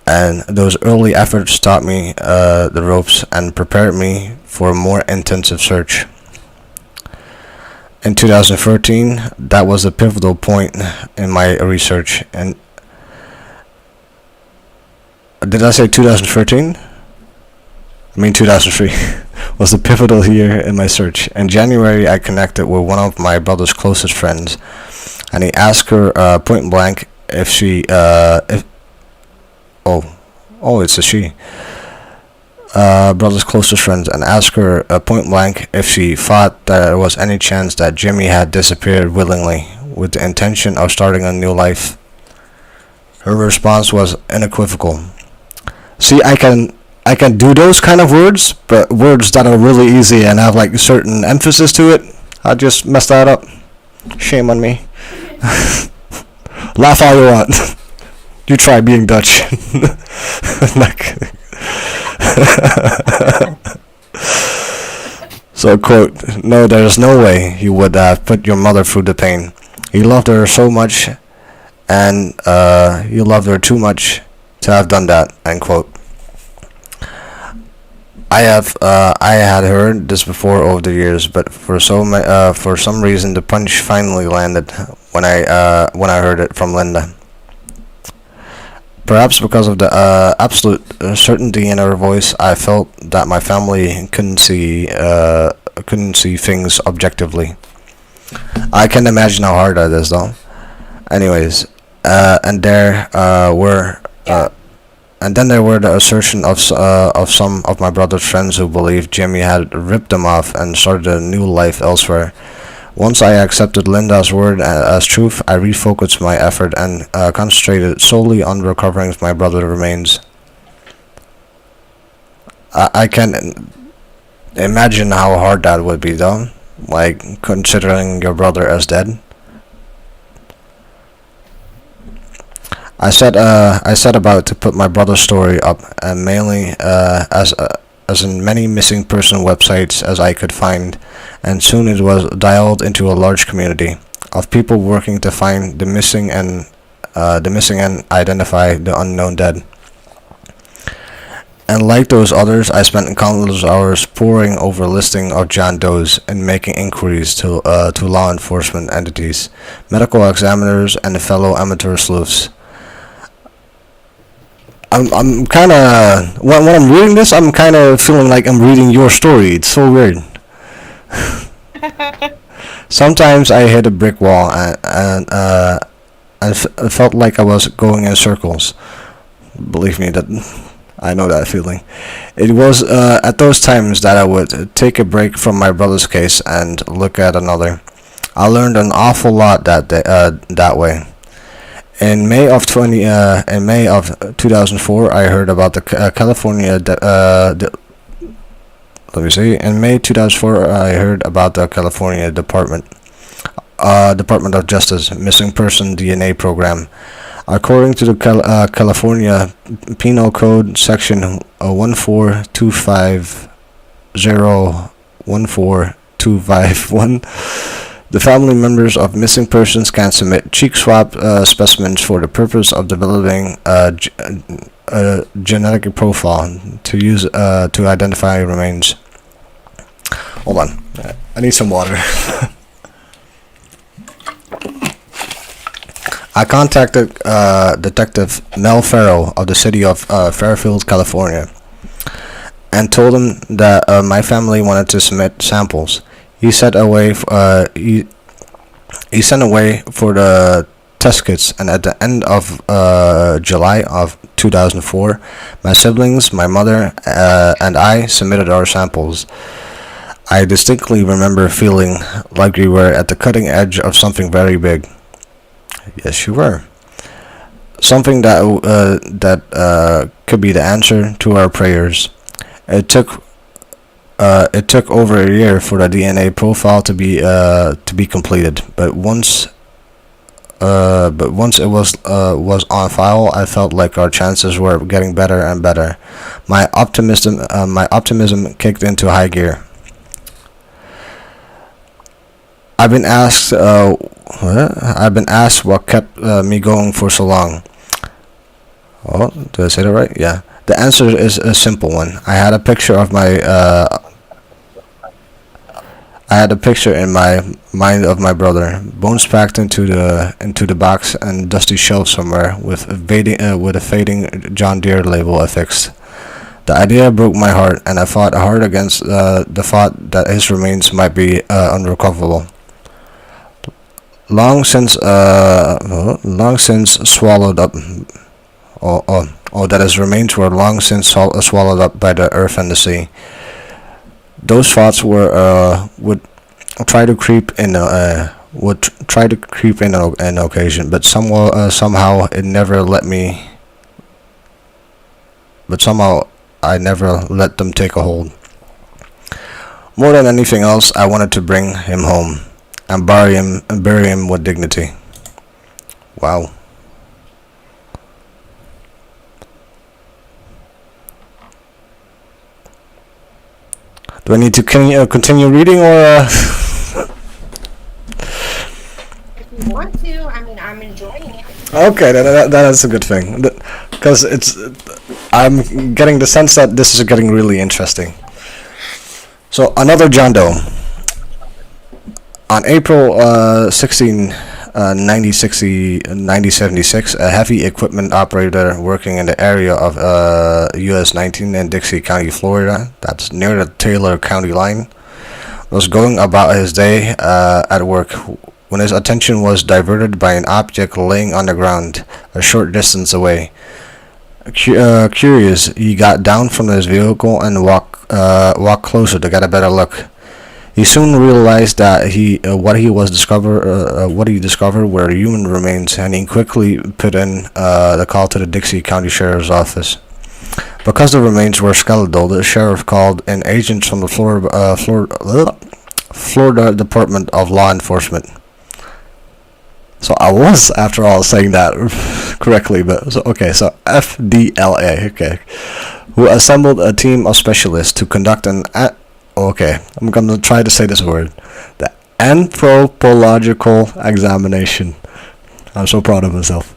And those early efforts taught me the ropes and prepared me for a more intensive search. In 2013, that was a pivotal point in my research. And did I say 2013? I mean 2003 was the pivotal year in my search. In January, I connected with one of my brother's closest friends, and he asked her point blank if she, it's a she, brother's closest friends, and asked her point blank if she thought that there was any chance that Jimmy had disappeared willingly with the intention of starting a new life. Her response was unequivocal. See, I can do those kind of words, but words that are really easy and have like a certain emphasis to it, I just messed that up. Shame on me. Laugh all you want. You try being Dutch. So, quote, "No, there's no way you would have put your mother through the pain. You loved her so much, and you loved her too much to have done that," end quote. I had heard this before over the years, but for some reason the punch finally landed when I heard it from Linda. Perhaps because of the absolute certainty in her voice, I felt that my family couldn't see things objectively. I can imagine how hard that is, though. Anyways, and then there were the assertion of some of my brother's friends who believed Jimmy had ripped them off and started a new life elsewhere. Once I accepted Linda's word as truth, I refocused my effort and concentrated solely on recovering my brother's remains. I can imagine how hard that would be, though, like considering your brother as dead. I set about to put my brother's story up, and mainly as in many missing person websites as I could find, and soon it was dialed into a large community of people working to find the missing and identify the unknown dead. And like those others, I spent countless hours poring over a listing of John Does and making inquiries to law enforcement entities, medical examiners, and fellow amateur sleuths. I'm kind of when I'm reading this, I'm kind of feeling like I'm reading your story. It's so weird. Sometimes I hit a brick wall and felt like I was going in circles. Believe me, that I know that feeling. It was at those times that I would take a break from my brother's case and look at another. I learned an awful lot that way. In May of 2004, I heard about the California. In May 2004, I heard about the California Department of Justice Missing Person DNA Program. According to the California Penal Code Section 14250-14251. The family members of missing persons can submit cheek swab specimens for the purpose of developing a genetic profile to use to identify remains. Hold on. I need some water. I contacted Detective Mel Farrow of the city of Fairfield, California, and told him that my family wanted to submit samples. He sent away he sent away for the test kits, and at the end of July of 2004, my siblings, my mother, and I submitted our samples. I distinctly remember feeling like we were at the cutting edge of something very big. Yes, you were. Something that could be the answer to our prayers. It took over a year for the DNA profile to be completed, but once it was on file, I felt like our chances were getting better and better. My optimism kicked into high gear. I've been asked what kept me going for so long. Oh, did I say that right? Yeah. The answer is a simple one. I had a picture in my mind of my brother, bones packed into the box and dusty shelf somewhere, with a fading John Deere label affixed. The idea broke my heart, and I fought hard against the thought that his remains might be unrecoverable. Long since swallowed up. That his remains were long since swallowed up by the earth and the sea. Those thoughts would try to creep in an occasion, but somehow it never let me. But somehow I never let them take a hold. More than anything else, I wanted to bring him home and bury him with dignity. Wow. Do I need to continue reading, or? If you want to, I mean, I'm enjoying it. Okay, that's a good thing, because I'm getting the sense that this is getting really interesting. So another John Doe. On April 16, 1976, a heavy equipment operator working in the area of US 19 in Dixie County, Florida, that's near the Taylor County line, was going about his day at work when his attention was diverted by an object laying on the ground a short distance away. Curious, he got down from his vehicle and walked closer to get a better look. He soon realized that what he discovered were human remains, and he quickly put in the call to the Dixie County Sheriff's Office. Because the remains were skeletal, the sheriff called in agents from the Florida Department of Law Enforcement. So I was, after all, saying that correctly, but so FDLA, okay, who assembled a team of specialists to conduct I'm gonna try to say this word. The anthropological examination. I'm so proud of myself.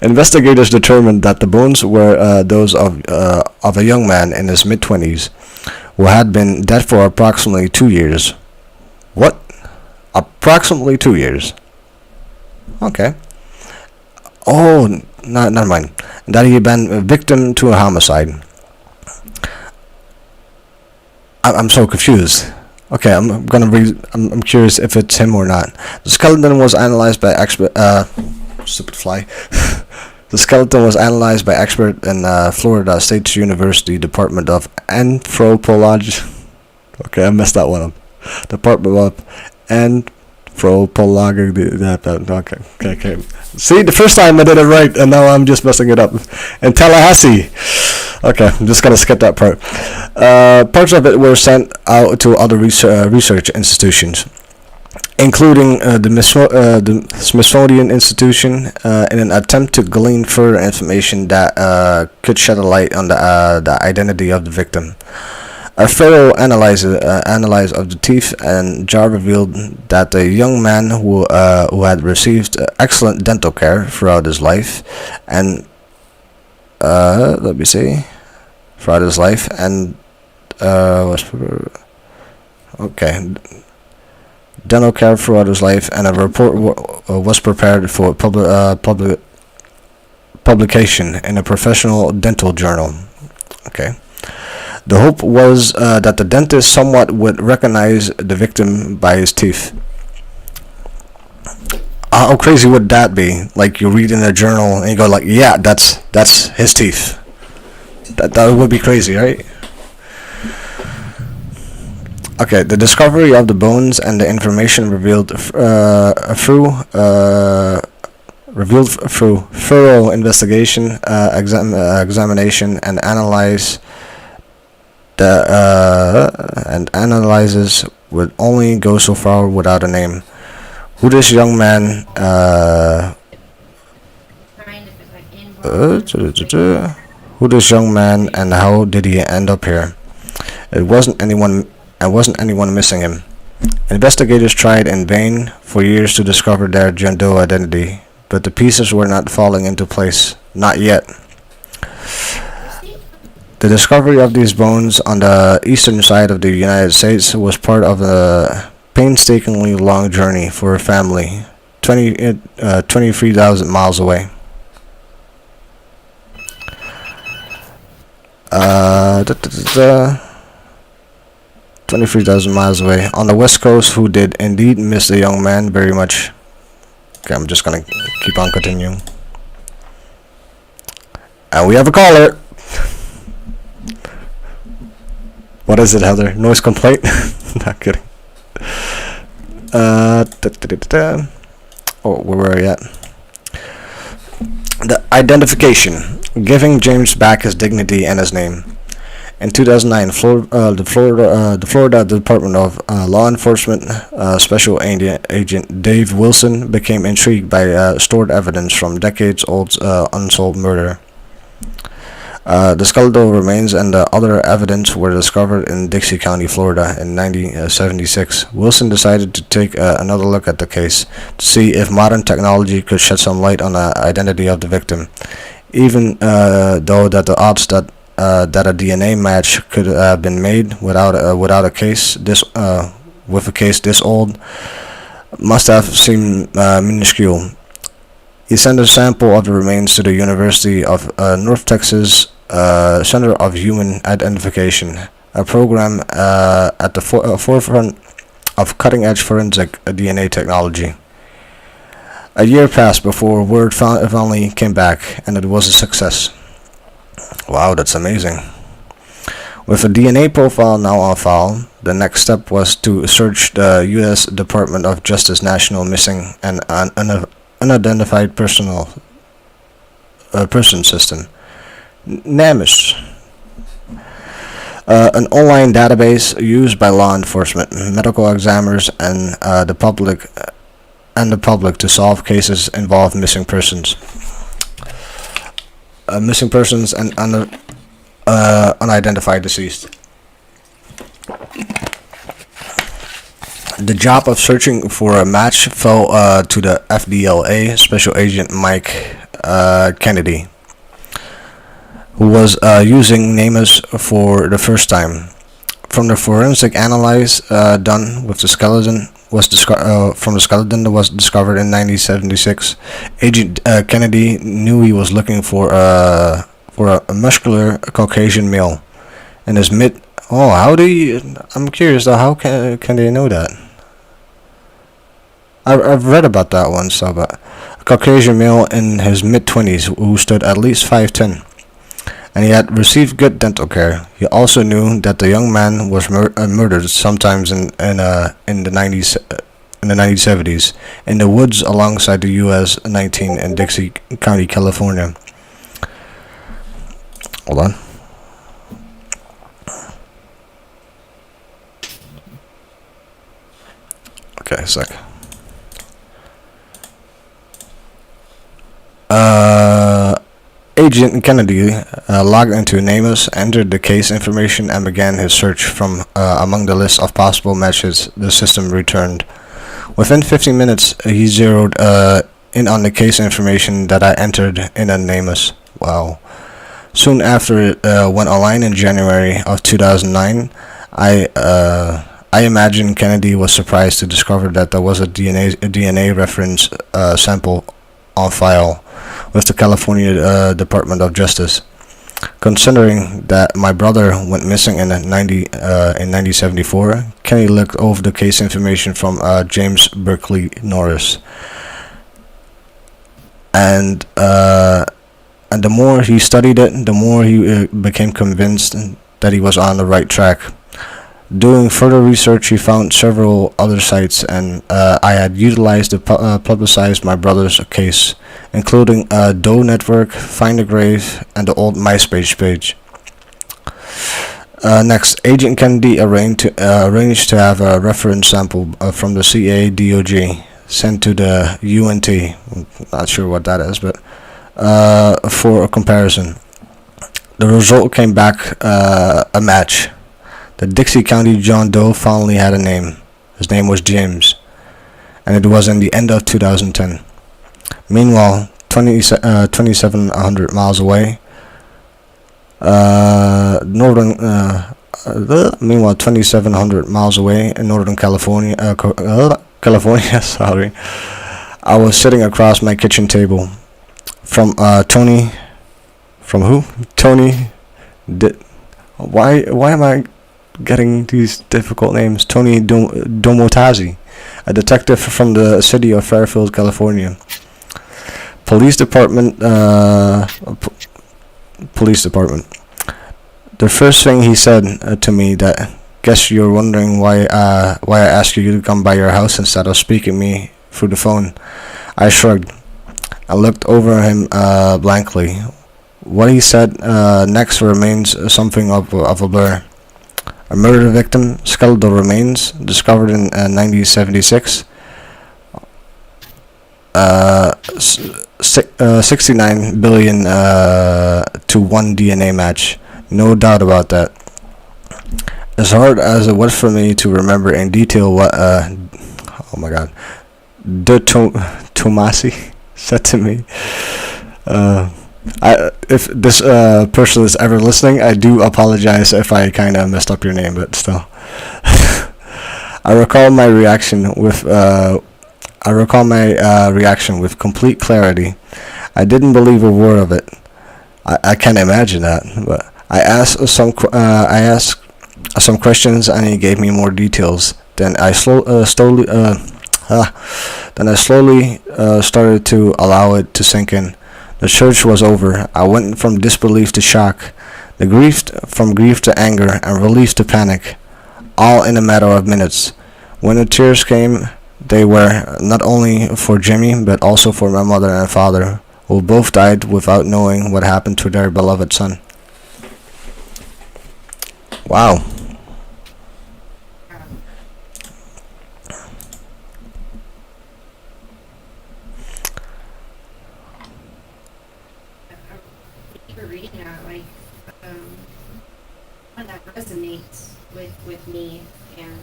Investigators determined that the bones were those of a young man in his mid-20s who had been dead for approximately 2 years. What? Approximately 2 years. Okay. Oh, never mind. That he had been a victim to a homicide. I'm so confused. Okay, I'm gonna read. I'm curious if it's him or not. The skeleton was analyzed by expert. Stupid fly. The skeleton was analyzed by expert in Florida State University Department of Anthropology. Okay, I messed that one up. Department of Anthropology. Okay. See, the first time I did it right, and now I'm just messing it up. In Tallahassee. Okay, I'm just gonna skip that part. Parts of it were sent out to other research institutions, including the Smithsonian Institution, in an attempt to glean further information that could shed a light on the identity of the victim. A thorough analysis of the teeth and jaw revealed that the young man who had received excellent dental care throughout his life, and was okay. Dental care throughout his life, and a report was prepared for publication in a professional dental journal. Okay. The hope was that the dentist somewhat would recognize the victim by his teeth. How crazy would that be? Like, you read in a journal and you go like, yeah, that's his teeth. That would be crazy, right? Okay, the discovery of the bones and the information revealed through thorough investigation, examination, and analyzes would only go so far without a name. Who this young man? Who this young man, and how did he end up here? It wasn't anyone missing him. Investigators tried in vain for years to discover their gender identity, but the pieces were not falling into place. Not yet. The discovery of these bones on the eastern side of the United States was part of a painstakingly long journey for a family 23,000 miles away. 23,000 miles away on the west coast, who did indeed miss the young man very much. Okay, I'm just gonna keep on continuing. And we have a caller. What is it, Heather? Noise complaint? Not kidding. Oh, where were we at? The identification, giving James back his dignity and his name. In 2009, the Florida Department of Law Enforcement Special Agent Dave Wilson became intrigued by stored evidence from decades-old unsolved murder. The skeletal remains and the other evidence were discovered in Dixie County, Florida in 1976. Wilson decided to take another look at the case to see if modern technology could shed some light on the identity of the victim. Even though that the odds that a DNA match could have been made without a case this old must have seemed minuscule. He sent a sample of the remains to the University of North Texas Center of Human Identification, a program at the forefront of cutting-edge forensic DNA technology. A year passed before word finally came back, and it was a success. Wow, that's amazing. With a DNA profile now on file, the next step was to search the U.S. Department of Justice National Missing and Unidentified Person System, NAMIS, an online database used by law enforcement, medical examiners, and the public to solve cases involving missing persons. Missing persons and unidentified deceased. The job of searching for a match fell to the FDLA Special Agent Mike Kennedy, who was using NAMIS for the first time. From the forensic analysis done with the skeleton was that was discovered in 1976, Agent Kennedy knew he was looking for a muscular Caucasian male in his mid. Oh, I'm curious though. How can they know that? I've read about that one, so but a Caucasian male in his mid-20s who stood at least 5'10", and he had received good dental care. He also knew that the young man was murdered sometimes in the 1970s in the woods alongside the US 19 in Dixie County, California. Hold on. Okay, a sec. Agent Kennedy logged into NAMIS, entered the case information, and began his search from among the list of possible matches the system returned. Within 15 minutes, he zeroed in on the case information that I entered in a NAMIS. Wow. Soon after it went online in January of 2009, I imagine Kennedy was surprised to discover that there was a DNA reference sample on file with the California Department of Justice. Considering that my brother went missing in 1974, Kennedy looked over the case information from James Berkeley Norris, and the more he studied it, the more he became convinced that he was on the right track. Doing further research, he found several other sites, and I had utilized to publicize my brother's case, including Doe Network, Find a Grave, and the old MySpace page. Next, Agent Kennedy arranged to have a reference sample from the CA DOJ sent to the UNT. Not sure what that is, but for a comparison. The result came back a match. The Dixie County John Doe finally had a name. His name was James, and it was in the end of 2010. Meanwhile, 2,700 miles away, meanwhile 2,700 miles away in Northern California, California, sorry, I was sitting across my kitchen table from Tony. From who? Tony. Why am I getting these difficult names? Tony Domotazzi, a detective from the city of Fairfield, California. Police department. The first thing he said to me that, guess you're wondering why I asked you to come by your house instead of speaking me through the phone. I shrugged. I looked over him blankly. What he said next remains something of a blur. A murder victim, skeletal remains, discovered in 1976. 69 billion to 1 DNA match. No doubt about that. As hard as it was for me to remember in detail what oh my god, De Tomasi said to me. If this person is ever listening, I do apologize if I kind of messed up your name, but still. I recall my reaction with complete clarity. I didn't believe a word of it. I can't imagine that, but I asked some questions, and he gave me more details. Then I slowly started to allow it to sink in. The search was over. I went from disbelief to shock, from grief to anger, and relief to panic, all in a matter of minutes. When the tears came, they were not only for Jimmy, but also for my mother and father, who both died without knowing what happened to their beloved son. Wow. Reading that, like, that resonates with me, and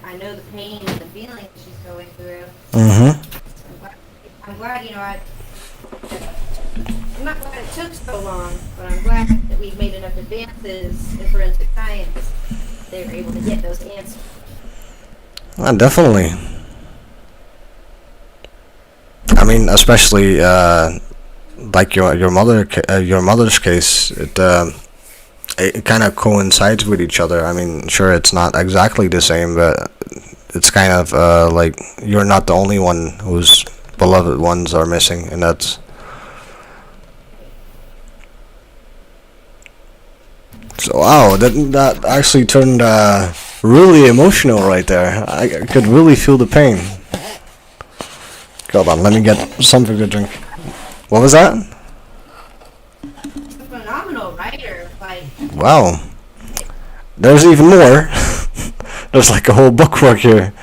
I know the pain and the feeling she's going through. Mm-hmm. I'm glad, I'm not glad it took so long, but I'm glad that we've made enough advances in forensic science. They were able to get those answers. Definitely. I mean, especially like your mother's case, it kind of coincides with each other. I mean, sure, it's not exactly the same, but it's kind of like you're not the only one whose beloved ones are missing, and that's so. Wow, that actually turned really emotional right there. I could really feel the pain. Hold on, let me get something to drink. What was that? He's a phenomenal writer. Like, wow. There's even more. There's like a whole bookwork here.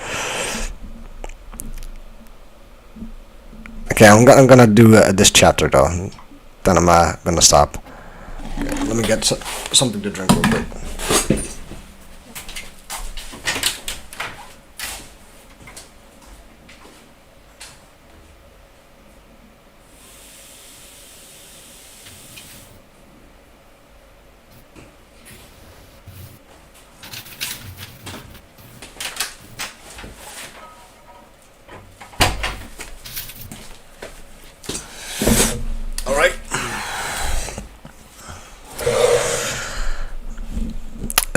Okay, I'm gonna do this chapter though. Then I'm gonna stop. Okay, let me get something to drink real quick.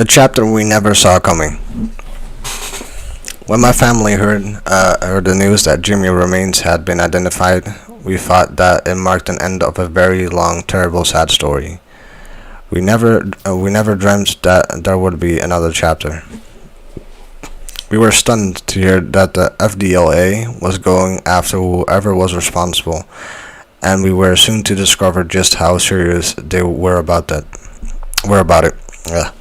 A chapter we never saw coming. When my family heard the news that Jimmy's remains had been identified, we thought that it marked an end of a very long, terrible, sad story. We never dreamt that there would be another chapter. We were stunned to hear that the FDLA was going after whoever was responsible, and we were soon to discover just how serious they were about it. Yeah.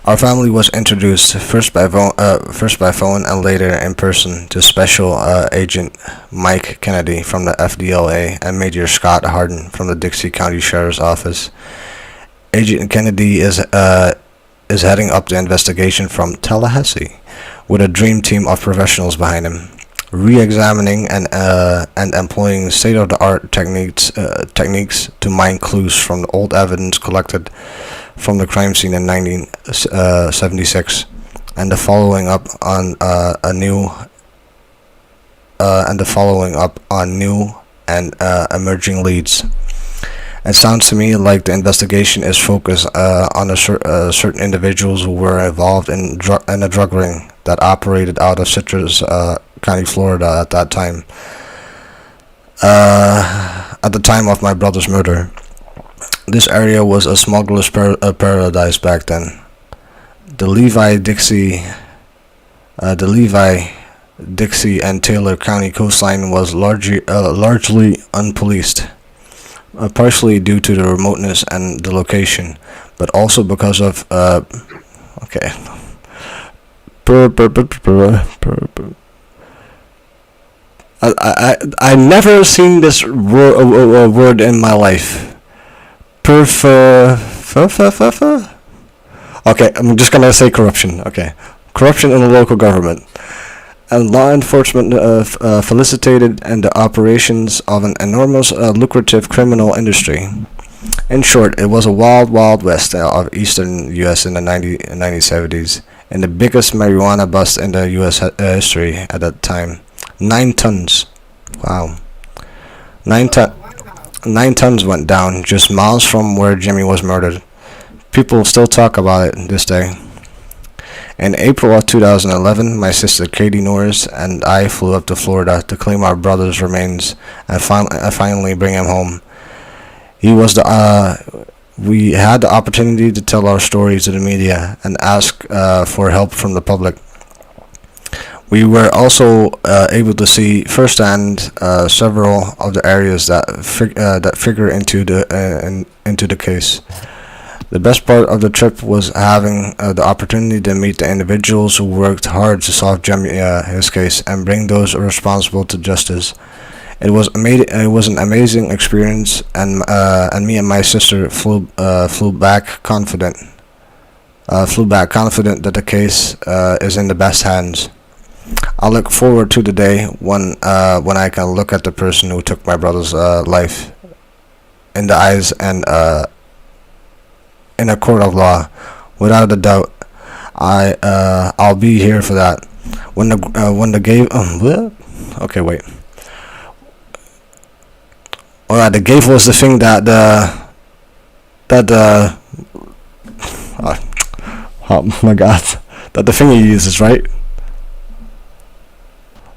Our family was introduced first by phone and later in person to Special Agent Mike Kennedy from the FDLA and Major Scott Harden from the Dixie County Sheriff's Office. Agent Kennedy is heading up the investigation from Tallahassee, with a dream team of professionals behind him, re-examining and employing state-of-the-art techniques to mine clues from the old evidence collected from the crime scene in 1976, and the following up on new and emerging leads. It sounds to me like the investigation is focused on certain individuals who were involved in a drug ring that operated out of Citrus County, Florida at that time. At the time of my brother's murder. This area was a smuggler's paradise back then. The Levi, Dixie, and Taylor County coastline was largely unpoliced, partially due to the remoteness and the location, but also because of I never seen this word in my life. Okay, I'm just gonna say corruption. Okay, corruption in the local government, and law enforcement felicitated in the operations of an enormous lucrative criminal industry. In short, it was a wild west of eastern U.S. in the 1970s, and the biggest marijuana bust in the U.S. History at that time. 9 tons. Wow. 9 tons went down just miles from where Jimmy was murdered. People still talk about it this day. In April of 2011, my sister Katie Norris and I flew up to Florida to claim our brother's remains and finally bring him home. We had the opportunity to tell our stories to the media and ask for help from the public. We were also able to see firsthand several of the areas that figure into the case. The best part of the trip was having the opportunity to meet the individuals who worked hard to solve his case and bring those responsible to justice. It was an amazing experience, and me and my sister flew back confident that the case is in the best hands. I look forward to the day when I can look at the person who took my brother's life in the eyes and in a court of law. Without a doubt, I'll be here for that. When the gavel was the thing that oh my god, that the thing he uses, right?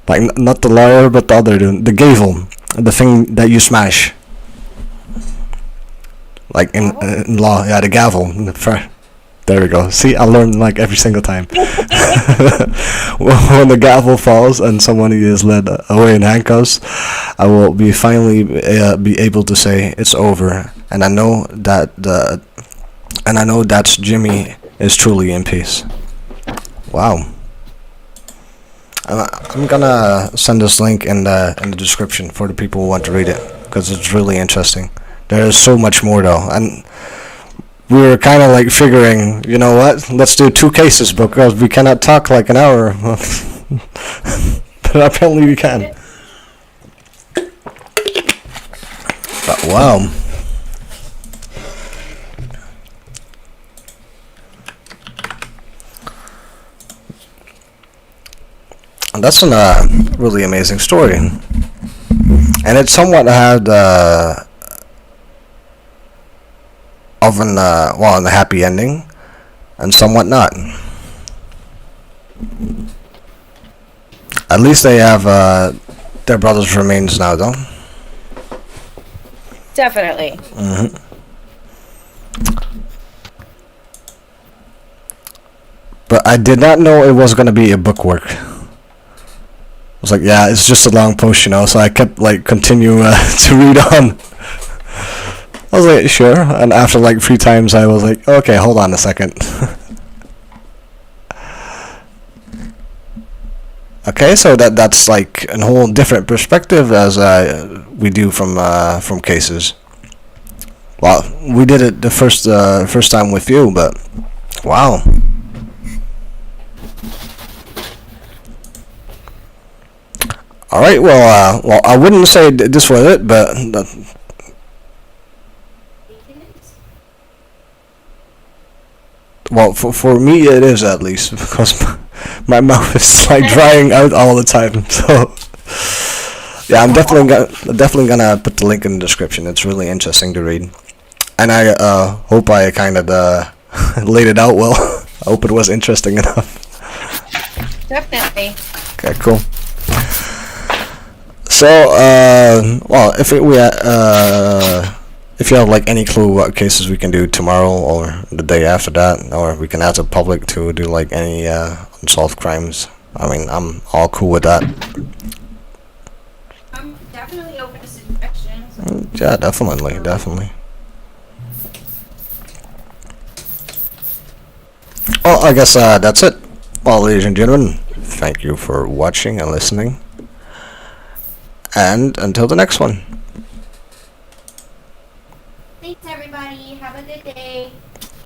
Like, not the lawyer, but the other dude. The gavel. The thing that you smash. Like in law. Yeah, the gavel. There we go. See, I learned like every single time. When the gavel falls and someone is led away in handcuffs, I will finally be able to say it's over. And I know that Jimmy is truly in peace. Wow. I'm gonna send this link in the description for the people who want to read it, because it's really interesting. There is so much more though, and we were kind of like figuring, you know what, let's do 2 cases because we cannot talk like an hour. But apparently we can. But wow. And that's a really amazing story, and it somewhat had a happy ending, and somewhat not. At least they have their brother's remains now, though. Definitely. But I did not know it was going to be a bookwork. I was like, yeah, it's just a long post, you know, so I kept, like, continue to read on. I was like, sure, and after, like, 3 times, I was like, okay, hold on a second. Okay, so that's, like, a whole different perspective as we do from cases. Well, we did it the first time with you, but, wow. All right. Well, I wouldn't say this was it, but well, for me it is at least because my mouth is like drying out all the time. So yeah, I'm definitely gonna put the link in the description. It's really interesting to read, and I hope I kind of laid it out well. I hope it was interesting enough. Definitely. Okay, cool. So, well, if you have like any clue what cases we can do tomorrow or the day after that, or we can ask the public to do like any unsolved crimes, I mean, I'm all cool with that. I'm definitely open to suggestions. Yeah, definitely. Well, I guess that's it. Well, ladies and gentlemen, thank you for watching and listening. And until the next one.